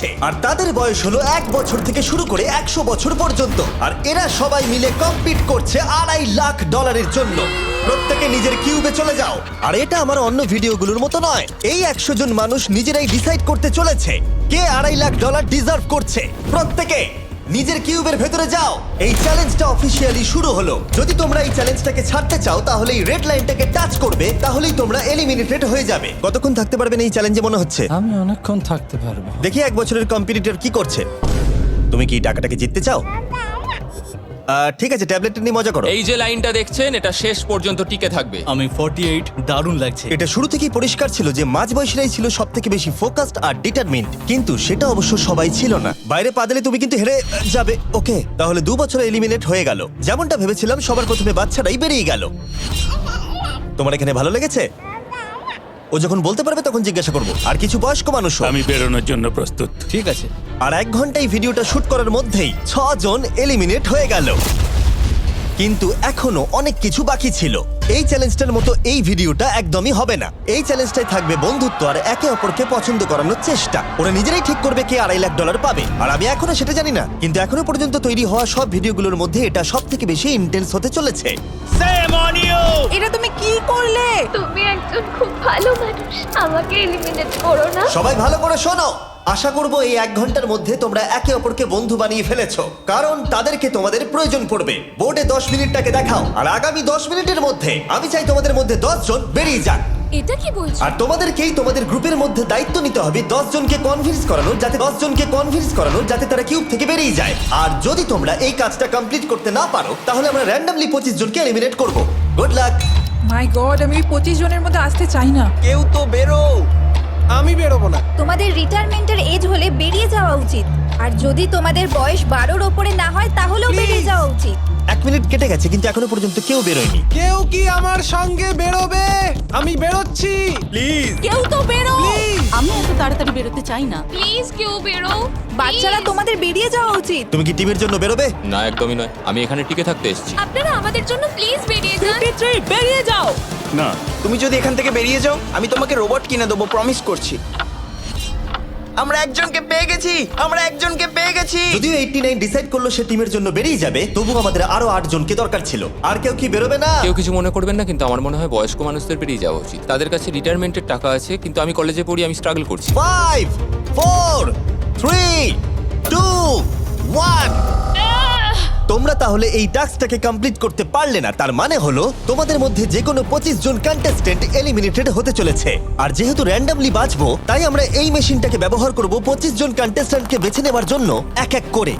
আছে আর তাদের বয়স হলো 1 বছর থেকে শুরু করে 100 বছর পর্যন্ত। আর এরা সবাই মিলে কম্পিট করছে $2.5 লাখ জন্য। প্রত্যেকে নিজের কিউবে চলে যাও। আর এটা আমার অন্য ভিডিওগুলোর মতো নয়। এই 100 জন মানুষ নিজেরাই ডিসাইড করতে চলেছে কে $2.5 লাখ ডিজার্ভ করছে। প্রত্যেকে নিজের কিউবের ভেতরে যাও। এই চ্যালেঞ্জটা অফিসিয়ালি শুরু হলো। যদি তোমরা এই চ্যালেঞ্জটাকে ছাড়তে চাও তাহলে এই রেড লাইনটাকে টাচ করবে, তাহলেই তোমরা এলিমিনেটেড হয়ে যাবে। কতক্ষণ থাকতে পারবেন এই চ্যালেঞ্জে মনে হচ্ছে? আমি অনেকক্ষণ থাকতে পারবো। দেখি 1 বছরের কম্পিটিটর কি করছে। তুমি কি টাকাটাকে জিততে চাও? ঠিক আছে, ট্যাবলেটটা নিয়ে মজা করো। এই যে লাইনটা দেখছেন এটা শেষ পর্যন্ত টিকে থাকবে। আমি 48, দারুণ লাগছে। এটা শুরু থেকেই পরিষ্কার ছিল যে মাঝবয়সীরাই ছিল সব থেকে বেশি ফোকাসড আর ডিটারমিন্ড, কিন্তু সেটা অবশ্য সবাই ছিল না। বাইরে পা দিলে তুমি কিন্তু হেরে যাবে। ওকে, তাহলে 2 বছর এলিমিনেট হয়ে গেল। যেমনটা ভেবেছিলাম, সবার প্রথমে বাচ্চারাই বেরিয়ে গেল। তোমার এখানে ভালো লেগেছে? ও যখন বলতে পারবে তখন জিজ্ঞাসা করবো। আর কিছু বয়স্ক মানুষ। আমি বেরোনোর জন্য প্রস্তুত। ঠিক আছে। আর 1 ঘন্টায় ভিডিওটা শুট করার মধ্যেই 6 জন এলিমিনেট হয়ে গেল। কিন্তু এখনো অনেক কিছু বাকি ছিল। এই চ্যালেঞ্জটার মতো এই ভিডিওটা একদমই হবে না। এই চ্যালেঞ্জটাই থাকবে বন্ধুত্ব আর একে অপরকে পছন্দ করানোর চেষ্টা। ওরা নিজেরাই ঠিক করবে কে $2.5 লাখ পাবে। আর আমি এখনো সেটা জানি না, কিন্তু এখনো পর্যন্ত তৈরি হওয়া সব ভিডিওগুলোর মধ্যে এটা সব থেকে বেশি ইন্টেন্স হতে চলেছে। এটা তুমি কি করলে? তুমি একজন খুব ভালো মানুষ, আমাকে এলিমিনেট করো না। সবাই ভালো করে শোনো। আশা করবো এই 1 ঘন্টার মধ্যে তোমরা একে অপরকে বন্ধু বানিয়ে ফেলেছো, কারণ তাদেরকে তোমাদের প্রয়োজন পড়বে। বোর্ডে 10 মিনিটটাকে দেখাও, আর আগামী 10 মিনিটের মধ্যে আমি চাই তোমাদের মধ্যে 10 জন বেরিয়ে যাক। এটা কি বলছো? আর তোমাদেরকেই তোমাদের গ্রুপের মধ্যে দায়িত্ব নিতে হবে 10 জনকে কনভিন্স করানোর, যাতে তারা কিউব থেকে বেরিয়ে যায়। আর যদি তোমরা এই কাজটা কমপ্লিট করতে না পারো তাহলে আমরা র্যান্ডমলি 25 জনকে এলিমিনেট করব। Good luck. মাই গড, আমি 25 জনের মধ্যে আসতে চাই না। কেউ তো বেরো। আমি বেরোবো না। তোমাদের রিটায়ারমেন্টের এজ হলে বেরিয়ে যাওয়া উচিত। আর যদি তোমাদের বয়স 12-র ওপরে না হয় তাহলেও বেরিয়ে যাওয়া উচিত। 1 মিনিট কেটে গেছে কিন্তু এখনো পর্যন্ত কেউ বেরোয়নি। কেউ কি আমার সঙ্গে বেরোবে? আমি বেরোচ্ছি। প্লিজ। কেউ তো বেরো। আমি এত তাড়াতাড়ি বেরোতে চাই না। প্লিজ কেউ বেরো। বাচ্চারা, তোমাদের বেরিয়ে যাওয়া উচিত। তুমি কি টিমের জন্য বেরোবে? না, একদমই নয়। আমি এখানে টিকে থাকতে এসেছি। আপনারা আমাদের জন্য প্লিজ বেরিয়ে যান। 53, বেরিয়ে যাও। না, তুমি যদি এখান থেকে বেরিয়ে যাও আমি তোমাকে রোবট কিনে দেবো, প্রমিস করছি। আমরা একজনকে পেয়ে গেছি। যদিও 89 ডিসাইড করলো সে টিমের জন্য বেরিয়ে যাবে, তবু আমাদের আরো 8 জনকে দরকার ছিল। আর কেউ কি বেরোবে না? কেউ কিছু মনে করবেন না, কিন্তু আমার মনে হয় বয়স্ক মানুষদের বেরিয়ে যাওয়া উচিত। তাদের কাছে রিটায়ারমেন্টের টাকা আছে, কিন্তু আমি কলেজে পড়ি, আমি স্ট্রাগল করছি। 5 4 3 2 1। তোমরা তাহলে এই টাস্কটাকে কমপ্লিট করতে পারলে না, তার মানে হলো তোমাদের মধ্যে যে কোনো 25 জন কন্টেস্টেন্ট এলিমিনেটেড হতে চলেছে। আর যেহেতু র্যান্ডমলি বাঁচবো, তাই আমরা এই মেশিনটাকে ব্যবহার করব 25 জন কন্টেস্টেন্টকে বেছে নেওয়ার জন্য এক এক করে।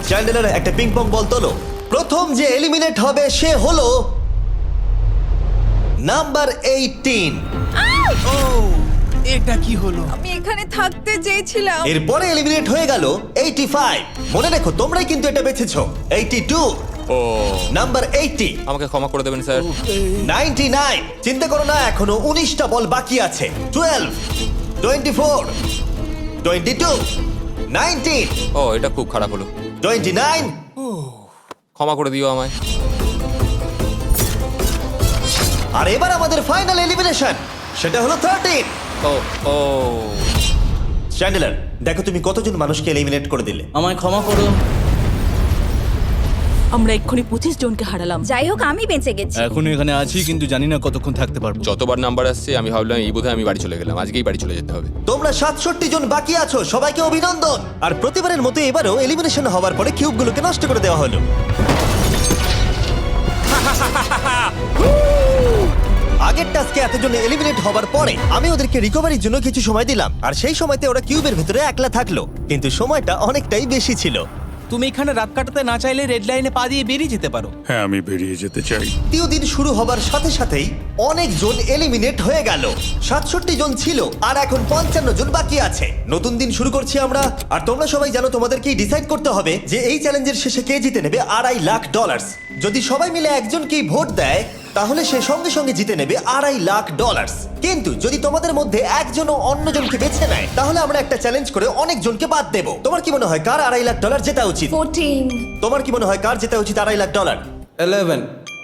চ্যান্ডেলার, একটা পিং পং বল তোলো। প্রথম যে এলিমিনেট হবে সে হলো নাম্বার 18। এটা কি হলো? আমি এখানে থাকতে চেয়েছিলাম। এরপরে এলিমিনেট হয়ে গেল 85। মনে রেখো তোমরাই কিন্তু এটা বেছেছো। 82, ও, নাম্বার 80, আমাকে ক্ষমা করে দেবেন স্যার। 99। চিন্তা করো না, এখনো 19টা বল বাকি আছে। 12, 24, 22, 19, ও, এটা খুব খারাপ হলো। 29। ক্ষমা করে দিও আমায়। আর এবার আমাদের ফাইনাল এলিমিনেশন, সেটা হলো 13। ও ও, চ্যান্ডেলার, দেখো তুমি কতজন মানুষকে এলিমিনেট করে দিলে। আমায় ক্ষমা করো। আমরা এক্ষুনি 25 জনকে হারালাম। যাই হোক, আমি বেঁচে গেছি। এখনো এখানে আছি, কিন্তু জানি না কতক্ষণ থাকতে পারবো। যতবার নাম্বার আসছে আমি ভাবলাম এই বোধহয় আমি বাড়ি চলে গেলাম, আজকেই বাড়ি চলে যেতে হবে। তোমরা 67 জন বাকি আছো, সবাইকে অভিনন্দন। আর প্রতিবারের মতো এবারও এলিমিনেশন হওয়ার পরে কিউবগুলোকে নষ্ট করে দেওয়া হলো। আগের টাস্কে এতজন এলিমিনেট হবার পরে আমি ওদেরকে রিকভারির জন্য কিছু সময় দিলাম, আর সেই সময়তে ওরা কিউবের ভিতরে একলা থাকলো, কিন্তু সময়টা অনেকটাই বেশি ছিল। তুমি এখানে রাত কাটাতে না চাইলে রেড লাইনে পা দিয়ে বেরিয়ে যেতে পারো। হ্যাঁ, আমি বেরিয়ে যেতে চাই। দ্বিতীয় দিন শুরু হবার সাথে সাথেই অনেক জন এলিমিনেট হয়ে গেল। 67 জন ছিল আর এখন 55 জন বাকি আছে। নতুন দিন শুরু করছি আমরা, আর তোমরা সবাই জানো তোমাদেরকেই ডিসাইড করতে হবে যে এই চ্যালেঞ্জের শেষে কে জিতে নেবে $2.5 লাখ। যদি সবাই মিলে একজনকেই ভোট দেয় তাহলে সে সঙ্গে সঙ্গে জিতে নেবে $2.5 লাখ। কিন্তু যদি তোমাদের মধ্যে একজনও অন্যজনকে বেছে নেয় তাহলে আমরা একটা চ্যালেঞ্জ করে অনেক জনকে বাদ দেব। তোমার কি মনে হয় কার $2.5 লাখ জেতা উচিত? 14। তোমার কি মনে হয় কার জেতা উচিত $2.5 লাখ? 11।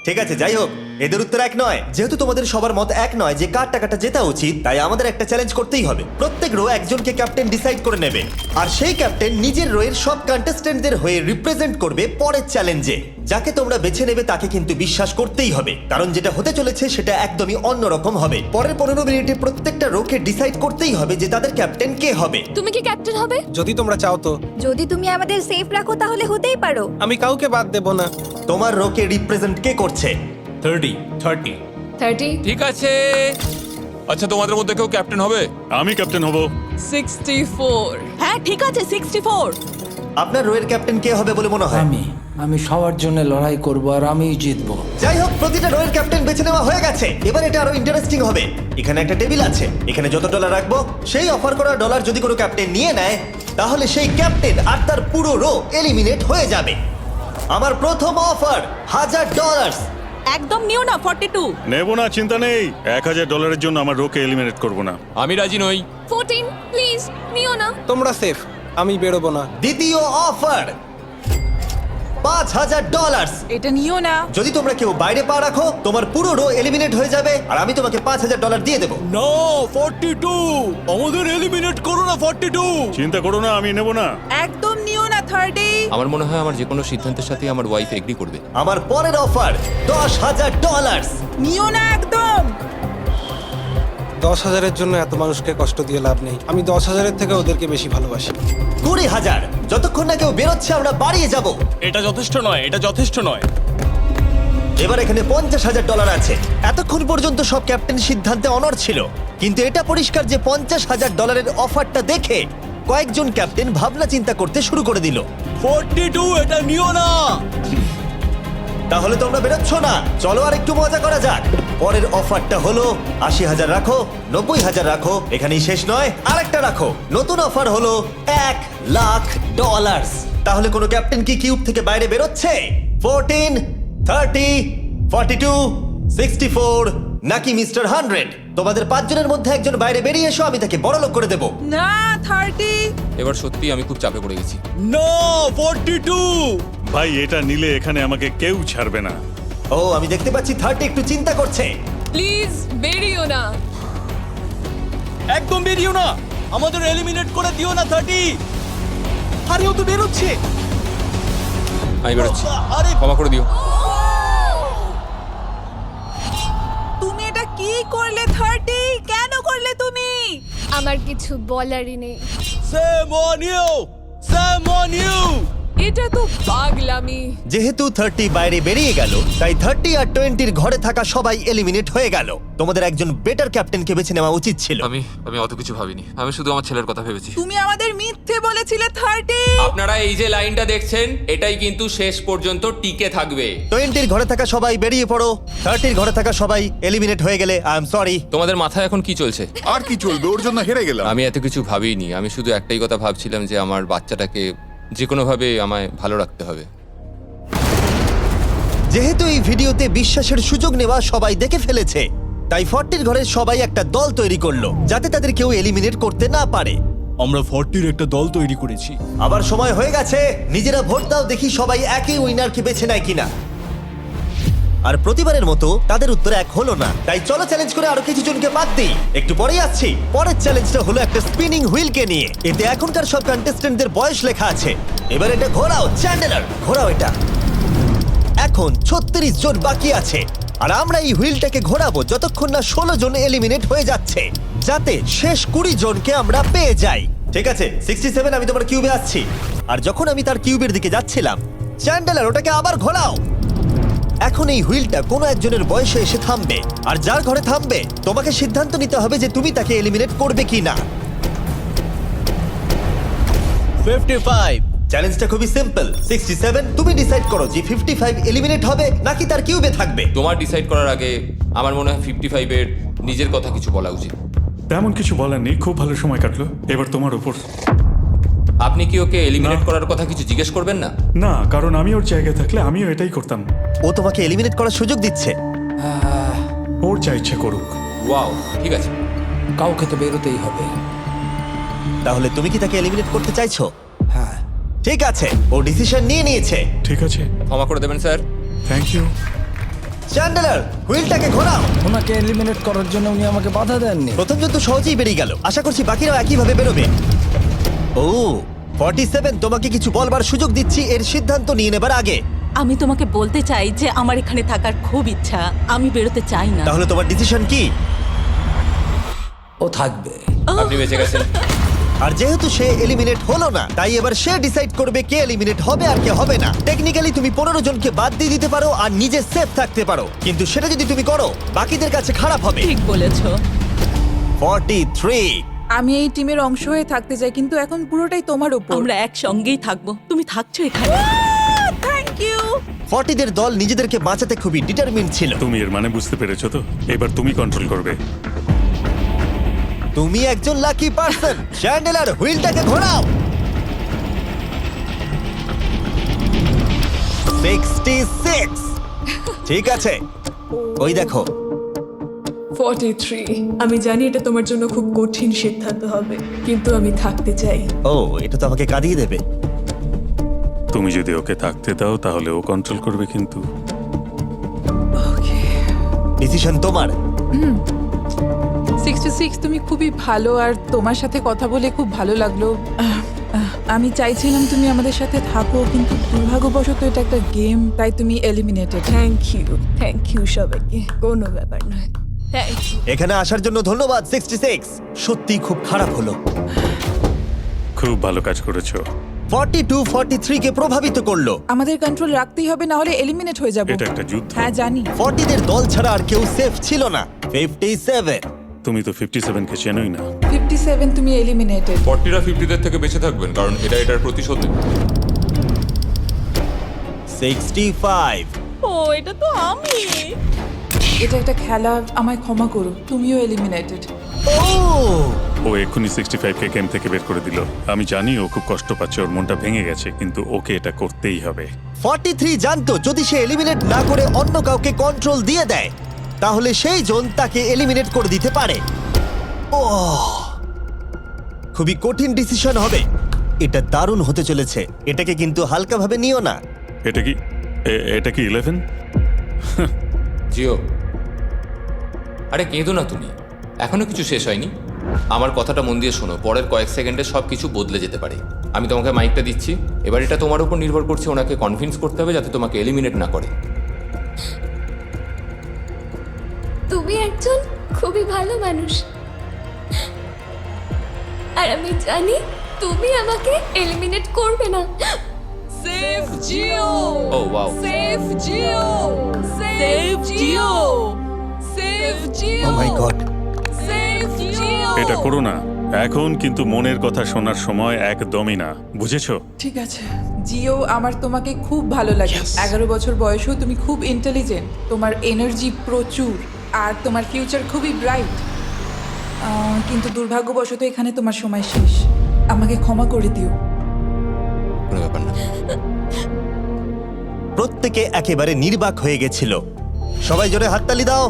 ঠিক আছে, যাই হোক, এদের উত্তর এক নয়। যেহেতু তোমাদের সবার মত এক নয় যে কার টাকাটা জেতা উচিত, তাই আমাদের একটা চ্যালেঞ্জ করতেই হবে। প্রত্যেক রো একজনকে ক্যাপ্টেন ডিসাইড করে নেবে, আর সেই ক্যাপ্টেন নিজের রোয়ের সব কন্টেস্টেন্টদের হয়ে রিপ্রেজেন্ট করবে পরের চ্যালেঞ্জে। যাকে তোমরা বেছে নেবে তাকে কিন্তু বিশ্বাস করতেই হবে, কারণ যেটা হতে চলেছে সেটা একদমই অন্যরকম হবে। পরের 15 মিনিটে প্রত্যেকটা রোকে ডিসাইড করতেই হবে যে তাদের ক্যাপ্টেন কে হবে। তুমি কি ক্যাপ্টেন হবে? যদি তোমরা চাও তো। যদি তুমি আমাদের সেফ রাখো তাহলে হতেই পারো। আমি কাউকে বাদ দেব না। তোমার রোকে রিপ্রেজেন্ট কে করছে? 30 ঠিক আছে। আচ্ছা, তোমাদের মধ্যে কেউ ক্যাপ্টেন হবে? আমি ক্যাপ্টেন হব। 64 হ্যাঁ ঠিক আছে 64। আপনার রোয়ের ক্যাপ্টেন কে হবে বলে মনে হয়? আমি সবার জন্য লড়াই করব আর আমিই জিতবো। যাই হোক, প্রতিটা রোয়ের ক্যাপ্টেন বেছে নেওয়া হয়ে গেছে। এবার এটা আরো ইন্টারেস্টিং হবে। এখানে একটা টেবিল আছে, এখানে যত ডলার রাখবো সেই অফার করা ডলার যদি কোনো ক্যাপ্টেন নিয়ে নেয়, তাহলে সেই ক্যাপ্টেন আর তার পুরো রো এলিমিনেট হয়ে যাবে। আমার প্রথম অফার $1000। একদম নিও না 42। নেব না, চিন্তা নেই। $1000 জন্য আমার রোকে এলিমিনেট করব না। আমি রাজি নই। 14 প্লিজ নিও না। তোমরা সেফ, আমি বেরোবো না। দ্বিতীয় অফার $5000। এটা নিও না। যদি তোমরা কেউ বাইরে পা রাখো, তোমার পুরো রো এলিমিনেট হয়ে যাবে, আর আমি তোমাকে $5000 দিয়ে দেবো। নো 42, আমাদের এলিমিনেট করো না 42। চিন্তা করো না, আমি নেব না। একদম নিও না 30। আমার মনে হয় আমার যে কোনো সিদ্ধান্তের সাথে আমার ওয়াইফ এগ্রি করবে। আমার পরের অফার $10000। নিও না একদম। 10,000-এর জন্য এত মানুষকে কষ্ট দিয়ে লাভ নেই। আমি 10,000-এর থেকে ওদেরকে বেশি ভালোবাসি। 20,000। যতক্ষণ না কেউ বেরোচ্ছে আমরা বাড়িয়ে যাব। এটা যথেষ্ট নয়, এটা যথেষ্ট নয়। এবার এখানে $50,000 আছে। এতক্ষণ পর্যন্ত সব ক্যাপ্টেন সিদ্ধান্তে অনড় ছিল, কিন্তু এটা পরিষ্কার যে $50,000-এর অফারটা দেখে কয়েকজন ক্যাপ্টেন ভাবনা চিন্তা করতে শুরু করে দিল। 42, এটা নিও না। তাহলে তোমরা বেরোচ্ছ না? চলো আর একটু মজা করা যাক। পরের অফারটা হলো 80,000 রাখো, 90,000 রাখো, এখানেই শেষ নয়, আরেকটা রাখো। নতুন অফার হলো $1,00,000। তাহলে কোনো ক্যাপ্টেন কি কিউব থেকে বাইরে বেরোচ্ছে? 14, 30, 42, 64 নাকি মিস্টার 100? তোমাদের 5 জনের মধ্যে একজন বাইরে বেরিয়ে এসো, আমি তাকে বড়লোক করে দেবো। না 30। এবার সত্যি আমি খুব চাপে পড়ে গেছি। নো 42। ভাই, এটা নিলে এখানে আমাকে কেউ ছাড়বে না। ও, আমি দেখতে পাচ্ছি 30 একটু চিন্তা করছে। প্লিজ বেরিও না। একদম বেরিও না, আমাদের এলিমিনেট করে দিও না 30। আরে ও তো বেরোচ্ছে। আমি বেরোচ্ছি, আরে ক্ষমা করে দিও। তুমি এটা কি করলে 30? কেন করলে তুমি? আমার কিছু বলারই নেই। Same on you, same on you. এটা তো পাগলামি। যেহেতু 30 বাইরে বেরিয়ে গেল, তাই 30 আর 20-র ঘরে থাকা সবাই এলিমিনেট হয়ে গেল। তোমাদের একজন বেটার ক্যাপ্টেনকে বেছে নেওয়া উচিত ছিল। আমি অত কিছু ভাবিনি, আমি শুধু আমার ছেলের কথা ভেবেছি। তুমি আমাদের মিথ্যে বলেছিলে 30। আপনারা এই যে লাইনটা দেখছেন, এটাই কিন্তু শেষ পর্যন্ত টিকে থাকবে। 20-র ঘরে থাকা সবাই বেরিয়ে পড়ো, 30-র ঘরে থাকা সবাই এলিমিনেট হয়ে গেলে আই এম সরি। তোমাদের মাথায় এখন কি চলছে? আর কি চলবে, ওর জন্য হেরে গেলাম। আমি এত কিছু ভাবিনি, আমি শুধু একটাই কথা ভাবছিলাম যে আমার বাচ্চাটাকে যে কোনোভাবে আমায় ভালো রাখতে হবে। যেহেতু এই ভিডিওতে বিশ্বাসের সুযোগ নেওয়া সবাই দেখে ফেলেছে, তাই 40-র ঘরের সবাই একটা দল তৈরি করলো যাতে তাদের কেউ এলিমিনেট করতে না পারে। আমরা 40-র একটা দল তৈরি করেছি। আবার সময় হয়ে গেছে, নিজেরা ভোট দাও, দেখি সবাই একই উইনারকে বেছে নেয় কিনা। আর প্রতিবারের মতো তাদের উত্তর এক হলো না, তাই চলো চ্যালেঞ্জ করে আরো কিছু জনকে বাদ দিই। একটু পরেই আসছি। পরের চ্যালেঞ্জটা হলো একটা স্পিনিং হুইলকে নিয়ে। এতে এখনকার সব কন্টেস্টেন্টদের বয়স লেখা আছে। এবার এটা ঘোরাও, চ্যান্ডেলার ঘোরাও এটা। এখন 36 জন বাকি আছে, আর আমরা এই হুইলটাকে ঘোরাবো যতক্ষণ না 16 জন এলিমিনেট হয়ে যাচ্ছে, যাতে শেষ 20 জনকে আমরা পেয়ে যাই। ঠিক আছে 67, আমি তোমার কিউবে আসছি। আর যখন আমি তার কিউবের দিকে যাচ্ছিলাম, চ্যান্ডেলার ওটাকে আবার ঘোরাও। এখন এই হুইলটা কোনো একজনের বয়সে এসে থামবে, আর যার ঘরে থামবে তোমাকে সিদ্ধান্ত নিতে হবে যে তুমি তাকে এলিমিনেট করবে কি না। 55। চ্যালেঞ্জটা খুবই সিম্পল। 67, তুমি ডিসাইড করো যে 55 এলিমিনেট হবে নাকি তার কিউবে থাকবে। তোমার ডিসাইড করার আগে আমার মনে হয় 55-এর নিজের কথা কিছু বলা উচিত। তেমন কিছু বলার নেই, খুব ভালো সময় কাটলো। এবার তোমার উপর। আপনি কি ওকে এলিমিনেট করার কথা কিছু জিজ্ঞেস করবেন না? না, কারণ আমি ওর জায়গায় থাকলে আমিও এটাই করতাম। ও তোমাকে এলিমিনেট করার সুযোগ দিচ্ছে। ওর যা ইচ্ছে করুক। ওয়াও, ঠিক আছে। কাউকে তো বেরোতেই হবে। তাহলে তুমি কি তাকে এলিমিনেট করতে চাইছো? হ্যাঁ। ঠিক আছে, ও ডিসিশন নিয়ে নিয়েছে। ঠিক আছে, ক্ষমা করে দেবেন স্যার। Thank you. চ্যান্ডেলার হুইলটাকে ঘোরাও। ওনাকে এলিমিনেট করার জন্য উনি আমাকে বাধা দেননি। প্রথম জন তো সহজেই বেরিয়ে গেল, আশা করছি বাকিরাও একইভাবে বেরোবে। ও 47, তোমাকে কিছু বলবার সুযোগ দিচ্ছি এর সিদ্ধান্ত নিয়ে নেবার আগে। আমি তোমাকে বলতে চাই যে আমার এখানে থাকার খুব ইচ্ছা, আমি বেরোতে চাই না। তাহলে তোমার ডিসিশন কি? ও থাকবে। আপনি বেঁচে গেছেন। আর যেহেতু সে এলিমিনেট হলো না, তাই এবার সে ডিসাইড করবে কে এলিমিনেট হবে আর কে হবে না। টেকনিক্যালি তুমি 15 জনকে বাদ দিয়ে দিতে পারো আর নিজে সেফ থাকতে পারো, কিন্তু সেটা যদি তুমি করো বাকিদের কাছে খারাপ হবে। ঠিক বলেছো। 43। আমি এই টিমের অংশ হয়ে থাকতে চাই, কিন্তু এখন পুরোটাই তোমার উপর। আমরা একসঙ্গেই থাকবো, তুমি থাকছো এখানে। Thank you. 40 দের দল নিজেদেরকে বাঁচাতে খুবই ডিটারমিন্ড ছিল। তুমি এর মানে বুঝতে পেরেছো তো? এবার তুমি কন্ট্রোল করবে। তুমি একজন লাকি পারসন। চ্যান্ডেলার হুইলটাকে ঘোরাও। 66। ঠিক আছে, ওই দেখো। 43। আমি জানি এটা তোমার জন্য খুব কঠিন সিদ্ধান্ত হবে, কিন্তু আমি থাকতে চাই। ও, এটা তো আমাকে কাঁদিয়ে দেবে। তুমি যদি ওকে থাকতে দাও তাহলে ও কন্ট্রোল করবে, কিন্তু ডিসিশন তোমার। 66, তুমি খুবই ভালো আর তোমার সাথে কথা বলে খুব ভালো লাগলো। আমি চাইছিলাম তুমি আমাদের সাথে থাকো, কিন্তু দুর্ভাগ্যবশত এটা একটা গেম, তাই তুমি এলিমিনেটেড। থ্যাংক ইউ সবাইকে, কোনো ব্যাপার নয়। Thank you. এখানে আসার জন্য ধন্যবাদ 66। সত্যি খুব খারাপ হলো। খুব ভালো কাজ করেছো। 42 43 কে প্রভাবিত করলো। আমাদের কন্ট্রোল রাখতেই হবে, না হলে এলিমিনেট হয়ে যাব। এটা একটা যুদ্ধ। হ্যাঁ জানি। 40 দের দল ছাড়া আর কেউ সেফ ছিল না। 57। তুমি তো 57 কে চেনোই না। 57, তুমি এলিমিনেটেড। 40রা 50দের থেকে বেঁচে থাকবেন, কারণ এটার প্রতিশোধ নেবে। 65। ও এটা তো আমি। এটা একটা খেলা, আমায় ক্ষমা করো, তুমিও এলিমিনেটেড। ও, ও এক্ষুনি 65 কে গেম থেকে বের করে দিল। আমি জানি ও খুব কষ্ট পাচ্ছে, ওর মনটা ভেঙে গেছে, কিন্তু ওকে এটা করতেই হবে। 43 জানতো যদি সে এলিমিনেট না করে অন্য কাউকে কন্ট্রোল দিয়ে দেয়, তাহলে সেই জন তাকে এলিমিনেট করে দিতে পারে। ও, খুবই কঠিন ডিসিশন হবে। এটা দারুণ হতে চলেছে। এটাকে কিন্তু হালকাভাবে নিও না। এটা কি 11? জিও, আরে কেঁদো না তুমি, এখনো কিছু শেষ হয়নি। আমার কথাটা মন দিয়ে শোনো, পরের কয়েক সেকেন্ডে সব কিছু বদলে যেতে পারে। আমি তোমাকে মাইকটা দিচ্ছি, এবার এটা তোমার উপর নির্ভর করছে ওনাকে কনভিন্স করতে হবে যাতে তোমাকে এলিমিনেট না করে। তুমি একজন খুবই ভালো মানুষ, আর আমি জানি তুমি আমাকে এলিমিনেট করবে না। সেভ জিও। ও ওয়াও, সেভ জিও। সেভ জিও। সেভ জিও। Oh my God. সেভ জিও। এটা করো না এখন, কিন্তু মনের কথা শোনার সময় একদমই না, বুঝেছো? ঠিক আছে জিও, আমার তোমাকে খুব ভালো লাগে। 11 বছর বয়সেও তুমি খুব ইন্টেলিজেন্ট, তোমার এনার্জি প্রচুর, আর তোমার ফিউচার খুবই ব্রাইট। কিন্তু দুর্ভাগ্যবশত এখানে তোমার সময় শেষ। আমাকে ক্ষমা করে দিও। কোনো ব্যাপার না। প্রত্যেকে একেবারে নির্বাক হয়ে গেছিল। সবাই জোরে হাততালি দাও।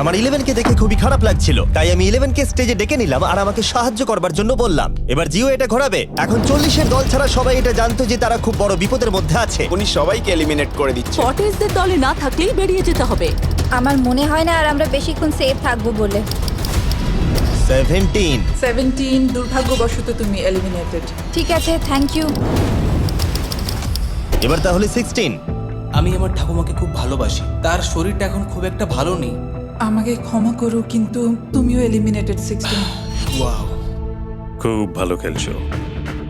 আমার 11 কে দেখে খুবই খারাপ লাগছিল, তাই আমি 11 কে স্টেজে ডেকে নিলাম আর আমাকে সাহায্য করবার জন্য বললাম। এবার জিও এটা ঘোরাবে। এখন 40 এর দল ছাড়া সবাই এটা জানতো যে তারা খুব বড় বিপদের মধ্যে আছে। উনি সবাইকে এলিমিনেট করে দিচ্ছে। 40দের দলে না থাকলেই বেরিয়ে যেতে হবে। আমার মনে হয় না আর আমরা বেশিক্ষণ সেফ থাকবো বলে। 17। দুর্ভাগ্যবশত তুমি এলিমিনেটেড। ঠিক আছে, থ্যাংক ইউ। এবার তাহলে 16। আমি আমার ঠাকুমাকে খুব ভালোবাসি, তার শরীরটা এখন খুব একটা ভালো নেই। আমাকে ক্ষমা করো, কিন্তু তুমিও এলিমিনেটেড 16। ওয়াও, খুব ভালো খেলছো,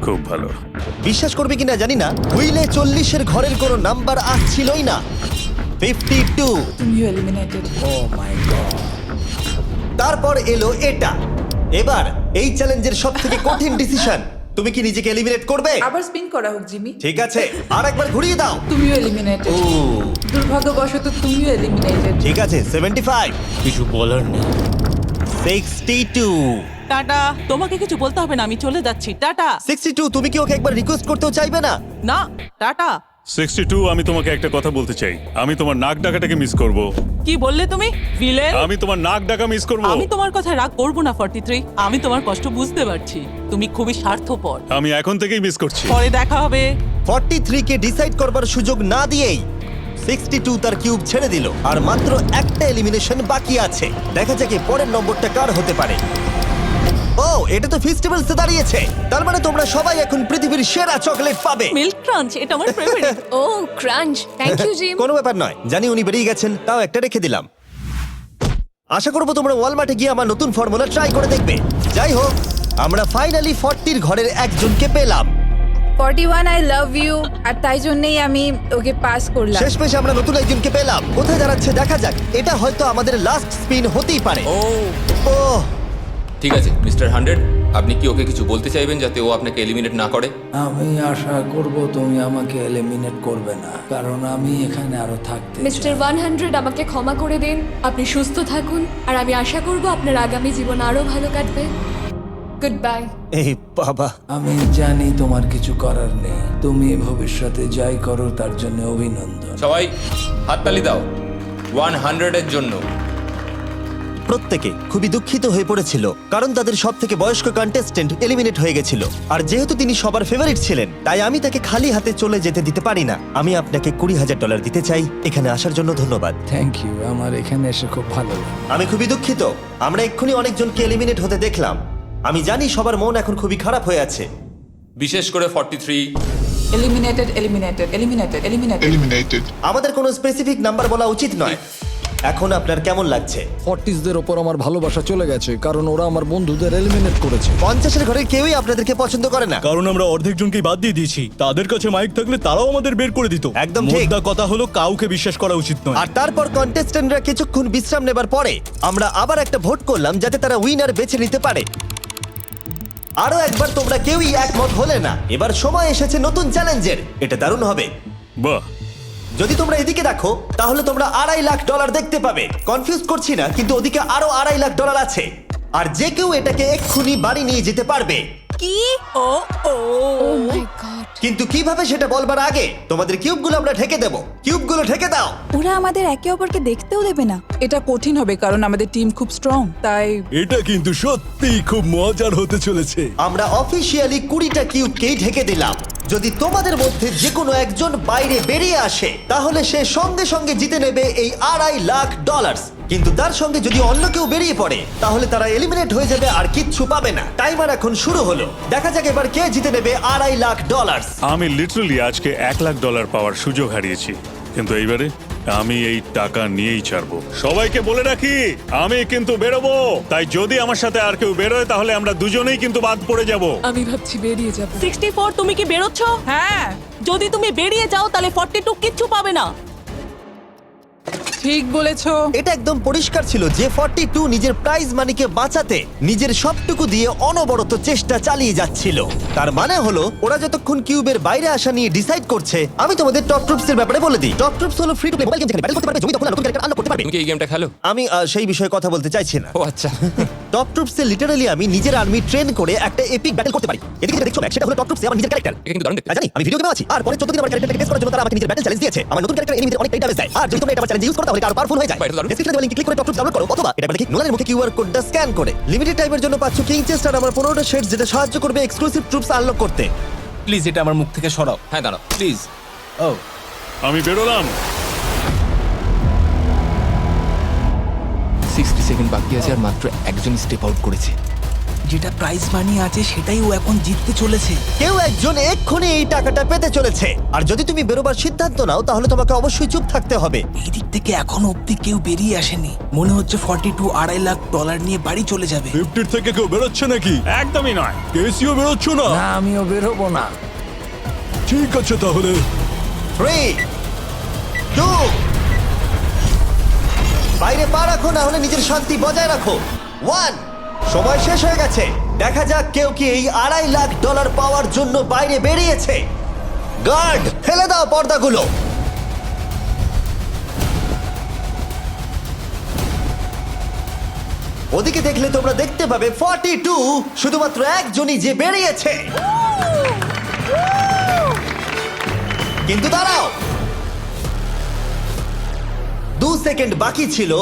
খুব ভালো। বিশ্বাস করবে কিনা জানি না, হুইলে 40 এর ঘরের কোনো নাম্বার আসছিলই না। 52। তুমিও এলিমিনেটেড। O my god. তারপর এলো এটা। এবার এই চ্যালেঞ্জের সবথেকে কঠিন ডিসিশন, তুমি কি নিজেকে এলিমিনেট করবে? আবার স্পিন করা হোক জিমি। ঠিক আছে, আর একবার ঘুরিয়ে দাও। তুমিও এলিমিনেটেড। ও, দুর্ভাগ্যবশত তুমিও এলিমিনেটেড। ঠিক আছে, 75। কিছু বলার নেই। 62। টাটা, তোমাকে কিছু বলতে হবে না, আমি চলে যাচ্ছি। টাটা। 62, তুমি কি ওকে একবার রিকোয়েস্ট করতেও চাইবে না? না, টাটা। 62, আমি তোমাকে একটা কথা বলতে চাই। আমি তোমার নাক ডাকাটাকে মিস করব। কি বললে তুমি, ভিলেন? আমি তোমার নাক ডাকা মিস করব। আমি তোমার কথা রাগ করব না 43। আমি তোমার কষ্ট বুঝতে পারছি, তুমি খুবই স্বার্থপর। আমি এখন থেকেই মিস করছি। পরে দেখা হবে। 43 কে ডিসাইড করবার সুযোগ না দিয়েই 62 তার কিউব ছেড়ে দিল আর মাত্র একটা এলিমিনেশন বাকি আছে। দেখা যাক এর পরের নম্বরটা কার হতে পারে। ও, এটা তো ফেস্টিভ্যালস এ দাঁড়িয়েছে। তার মানে তোমরা সবাই এখন পৃথিবীর সেরা চকলেট পাবে। মিল্ক ক্রাঞ্চ এটা আমার ফেভারিট। ও ক্রাঞ্চ, থ্যাংক ইউ জিম। কোনো ব্যাপার নয়, জানি উনি বেরিয়ে গেছেন, তাও একটা রেখে দিলাম। আশা করবো তোমরা ওয়ালমার্টে গিয়ে আমার নতুন ফর্মুলা ট্রাই করে দেখবে। যাই হোক, আমরা ফাইনালি 40 ঘরের একজনকে পেলাম। 41 আই লাভ ইউ, আর তাই জন্যই আমি ওকে পাস করলাম। শেষমেশ আমরা নতুন একজনকে পেলাম। কোথায় দাঁড়াচ্ছে দেখা যাক। এটা হয়তো আমাদের লাস্ট স্পিন হতেই পারে। ও ঠিক আছে মিস্টার 100, আপনি কি ওকে কিছু বলতে চাইবেন যাতে ও আপনাকে এলিমিনেট না করে? আমি আশা করব তুমি আমাকে এলিমিনেট করবে না, কারণ আমি এখানে আরো থাকতে মিস্টার 100 আমাকে ক্ষমা করে দিন। আপনি সুস্থ থাকুন আর আমি আশা করব আপনার আগামী জীবন আরো ভালো কাটবে। Good bye. এই বাবা, আমি জানি তোমার কিছু করার নেই। তুমি ভবিষ্যতে যাই করো তার জন্য অভিনন্দন। সবাই হাততালি দাও 100 এর জন্য। প্রত্যেকে খুবই দুঃখিত হয়ে পড়েছিল কারণ তাদের সব থেকে বয়স্ক কন্টেস্টেন্ট এলিমিনেট হয়ে গেছিল। আর যেহেতু তিনি সবার ফেভারিট ছিলেন, তাই আমি তাকে খালি হাতে চলে যেতে দিতে পারি না। আমি আপনাকে $20,000 দিতে চাই। এখানে আসার জন্য ধন্যবাদ। থ্যাংক ইউ, আমার এখানে এসে খুব ভালো লাগে। আমি খুবই দুঃখিত, আমরা এক্ষুনি অনেকজনকে এলিমিনেট হতে দেখলাম। আমি জানি সবার মন এখন খুবই খারাপ হয়ে আছে। বিশেষ করে 43। Eliminated eliminated eliminated eliminated. আমাদের কোনো স্পেসিফিক নাম্বার বলা উচিত নয়। এখন আপনার কেমন লাগছে? 40দের ওপর আমার ভালোবাসা চলে গেছে, কারণ ওরা আমার বন্ধুদের এলিমিনেট করেছে। 50-এর ঘরের কেউই আপনাদেরকে পছন্দ করে না। কারণ আমরা অর্ধেক জনকেই বাদ দিয়ে দিয়েছি। তাদের কাছে মাইক থাকলে তারাও আমাদের বের করে দিত। একদম ঠিক। মোদ্দা কথা হলো কাউকে বিশ্বাস করা উচিত নয়। আর তারপর কন্টেস্ট্যান্টরা কিছুক্ষণ বিশ্রাম নেবার পরে আমরা আবার একটা ভোট করলাম যাতে তারা উইনার বেছে নিতে পারে। আরো একবার তোমরা কেউই একমত হলে না। এবার সময় এসেছে নতুন চ্যালেঞ্জের। এটা দারুণ হবে। বাহ, যদি তোমরা এদিকে দেখো তাহলে তোমরা $2.5 লাখ দেখতে পাবে। কনফিউজ করছি না, কিন্তু ওদিকে আরো $2.5 লাখ আছে। আর যে কেউ এটাকে এক্ষুনি বাড়ি নিয়ে যেতে পারবে। কি? ও ও ও মাই গড। কিন্তু কিভাবে সেটা বলবার আগে তোমাদের কিউবগুলো আমরা ঢেকে দেবো। কিউবগুলো ঢেকে দাও। ওরা আমাদের একে অপরকে দেখতেও দেবে না। এটা কঠিন হবে কারণ আমাদের টিম খুব স্ট্রং, তাই এটা কিন্তু সত্যিই খুব মজার হতে চলেছে। আমরা অফিসিয়ালি 20টা কিউবকেই ঢেকে দিলাম। যদি তোমাদের মধ্যে যে কোনো একজন বাইরে বেরিয়ে আসে তাহলে সে সঙ্গে সঙ্গে জিতে নেবে এই $2.5 লাখ। কিন্তু তার সঙ্গে যদি অন্য কেউ বেরিয়ে পড়ে তাহলে তারা এলিমিনেট হয়ে যাবে আর কিচ্ছু পাবে না। টাইমার এখন শুরু হলো। দেখা যাক এবার কে জিতে নেবে $2.5 লাখ। আমি লিটারালি আজকে $1 লাখ পাওয়ার সুযোগ হারিয়েছি, কিন্তু এইবারে আমি এই টাকা নিয়েই ছাড়বো। সবাইকে বলে রাখি, আমি কিন্তু বেরোবো। তাই যদি আমার সাথে আর কেউ বেরোয় তাহলে আমরা দুজনেই কিন্তু বাদ পড়ে যাব। আমি ভাবছি বেরিয়ে যাব। 64 তুমি কি বেরোচ্ছ? হ্যাঁ, যদি তুমি বেরিয়ে যাও তাহলে 42 কিচ্ছু পাবে না। ঠিক বলেছো। এটা একদম পরিষ্কার ছিল যে 42 নিজের প্রাইজ মানিকে বাঁচাতে নিজের সবটুকু দিয়ে অনবরত চেষ্টা চালিয়ে যাচ্ছিল। তার মানে হলো ওরা যতক্ষণ কিউবের বাইরে আসা নিয়ে ডিসাইড করছে। আমি তোমাদের টপ ট্রুপস এর ব্যাপারে বলে দিই। টপ ট্রুপস হলো free to play mobile game, যেখানে ব্যাটল করতে পারবে, জমি দখল আর নতুন ক্যারেক্টার আনলক করতে পারবে। তুমি কি এই গেমটা খেলো? আমি সেই বিষয়ে কথা বলতে চাইছি না। ও আচ্ছা। টপ ট্রুপসে লিটারালি আমি নিজের আর্মি ট্রেন করে একটা এপিক ব্যাটল করতে পারি। এদিকে যেটা দেখছো ম্যাক, সেটা হলো টপ ট্রুপসে আমার নিজের ক্যারেক্টার। এটা কিন্তু দারুণ দেখতে। জানি আমি ভিডিও গেমে আছি। আর পরে 14 দিন আমার ক্যারেক্টারকে টেস্ট করার জন্য তারা আমাকে নিজের ব্যাটল চ্যালেঞ্জ দিয়েছে। আমার নতুন ক্যারেক্টার এনিমিদের অনেক ড্যামেজ দেয়। আর যদি তোমরা এটা চ্যালেঞ্জ ইউজ করো তাহলে আরো পাওয়ারফুল হয়ে যায়। এটা দারুণ। ডেসক্রিপশনে দেওয়া লিংকে ক্লিক করে টপ ট্রুপস ডাউনলোড করো, অথবা এটা দেখি নোলানের মুখে কিউআর কোডটা স্ক্যান করে। লিমিটেড টাইমের জন্য পাচ্ছ কিং চেস্ট আর আমার 15টা শেডস, যেটা সাহায্য করবে এক্সক্লুসিভ ট্রুপস আনলক করতে। প্লিজ এটা আমার মুখ থেকে সরাও। হ্যাঁ দাঁড়াও। প্লিজ। ও আমি বেরোলাম। 60 সেকেন্ড বাকি আছে আর মাত্র একজন স্টেপ আউট করেছে। যেটা প্রাইজ মানি আছে সেটাই ও এখন জিততে চলেছে। কেউ একজন এক্ষুনি এই টাকাটা পেতে চলেছে। আর যদি তুমি বেরোবার সিদ্ধান্ত নাও তাহলে তোমাকে অবশ্যই চুপ থাকতে হবে। এই দিক থেকে এখনো অব্দি কেউ বেরিয়ে আসেনি। মনে হচ্ছে 42 $2.5 লাখ নিয়ে বাড়ি চলে যাবে। 50 থেকে কেউ বেরোচ্ছে নাকি? একদমই নয়। কেসিও বেরোচ্ছ না? না, আমিও বেরোবো না। ঠিক আছে তাহলে। 3, 2, বাইরে পা রাখো, না হলে নিজের শান্তি বজায় রাখো। 1, সময় শেষ হয়ে গেছে। দেখা যাক কেউ কি এই $2.5 লাখ পাওয়ার জন্য বাইরে বেরিয়েছে। গার্ড, ফেলে দাও পর্দাগুলো। ওদিকে দেখলে তোমরা দেখতে পাবে 42 শুধুমাত্র একজনই যে বেরিয়েছে। কিন্তু দাঁড়াও, 2 সেকেন্ড বাকি ছিল।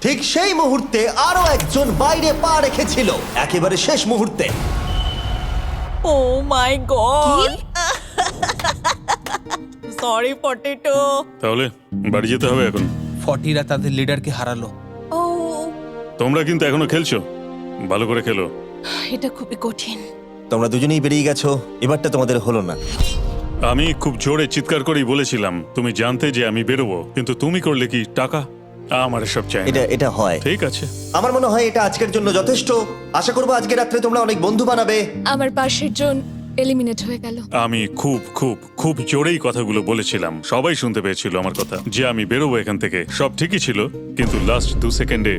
ঠিক সেই মুহূর্তে আরো একজন বাইরে পা রেখেছিল, একেবারে শেষ মুহূর্তে। ও মাই গড। সরি 42। তাহলে বাড়ি যেতে হবে এখন। 40রা তাদের লিডারকে হারালো। ও তোমরা কিন্তু এখনো খেলছো, ভালো করে খেলো। এটা খুবই কঠিন। তোমরা দুজনেই বেরিয়ে গেছো, এবারটা তোমাদের হলো না। আমি খুব জোরে চিৎকার করেই বলেছিলাম তুমি জানতে যে আমি বেরোবো, কিন্তু তুমি করলে কি টাকা? আমার সব চাই না। এটা হয়। ঠিক আছে, আমার মনে হয় এটা আজকের জন্য যথেষ্ট। আশা করবো আজকে রাত্রে তোমরা অনেক বন্ধু বানাবে। আমার পাশের জন এলিমিনেট হয়ে গেল। আমি খুব খুব খুব জোরেই কথাগুলো বলেছিলাম, সবাই শুনতে পেয়েছিল আমার কথা, যে আমি বেরোবো এখান থেকে। সব ঠিকই ছিল, কিন্তু লাস্ট 2 সেকেন্ডে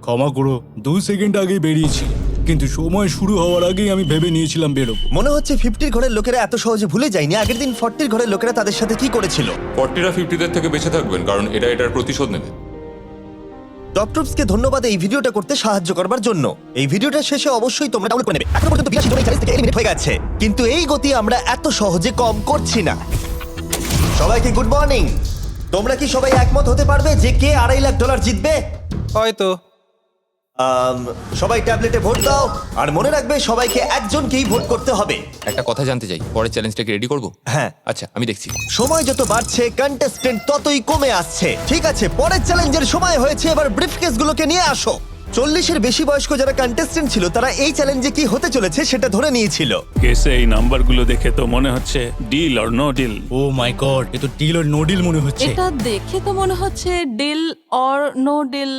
ক্ষমা করো, 2 সেকেন্ড আগেই বেরিয়েছি, কিন্তু সময় শুরু হওয়ার আগেই আমি ভেবে নিয়েছিলাম বেরোবো। মনে হচ্ছে 50-র ঘরের লোকেরা এত সহজে ভুলে যায়নি আগের দিন 40-র ঘরের লোকেরা তাদের সাথে কি করেছিল। 40রা 50দের থেকে বেঁচে থাকবেন, কারণ এটার প্রতিশোধ নেবে। টপ ট্রুপসকে ধন্যবাদ এই ভিডিওটা করতে সাহায্য করবার জন্য। এই ভিডিওটা শেষে অবশ্যই তোমরা ডাউনলোড করে নেবে। এখনো পর্যন্ত 82 জন এই চ্যালেঞ্জ থেকে এলিমিনেট হয়ে গেছে, কিন্তু এই গতি আমরা এত সহজে কম করছি না। সবাইকে গুড মর্নিং। তোমরা কি সবাই একমত হতে পারবে যে কে $2.5 লাখ জিতবে? হয়তো। সবাই ট্যাবলেটে ভোট দাও, আর মনে রাখবে সবাইকে একজনকেই ভোট করতে হবে। একটা কথা জানতে চাই, পরের চ্যালেঞ্জটাকে রেডি করবো? হ্যাঁ। আচ্ছা, আমি দেখছি। সময় যত বাড়ছে কন্টেস্টেন্ট ততই কমে আসছে। ঠিক আছে, পরের চ্যালেঞ্জের সময় হয়েছে, এবার ব্রিফকেসগুলোকে নিয়ে আসো। 40-এর বেশি বয়স্ক যারা কন্টেস্টেন্ট ছিল তারা এই চ্যালেঞ্জে কি হতে চলেছে সেটা ধরে নিয়েছিল। কেসে এই নাম্বারগুলো দেখে তো মনে হচ্ছে deal or no deal. Oh my God, এ তো ডিল আর নো ডিল মনে হচ্ছে। এটা দেখে তো মনে হচ্ছে ডিল অর নো ডিল।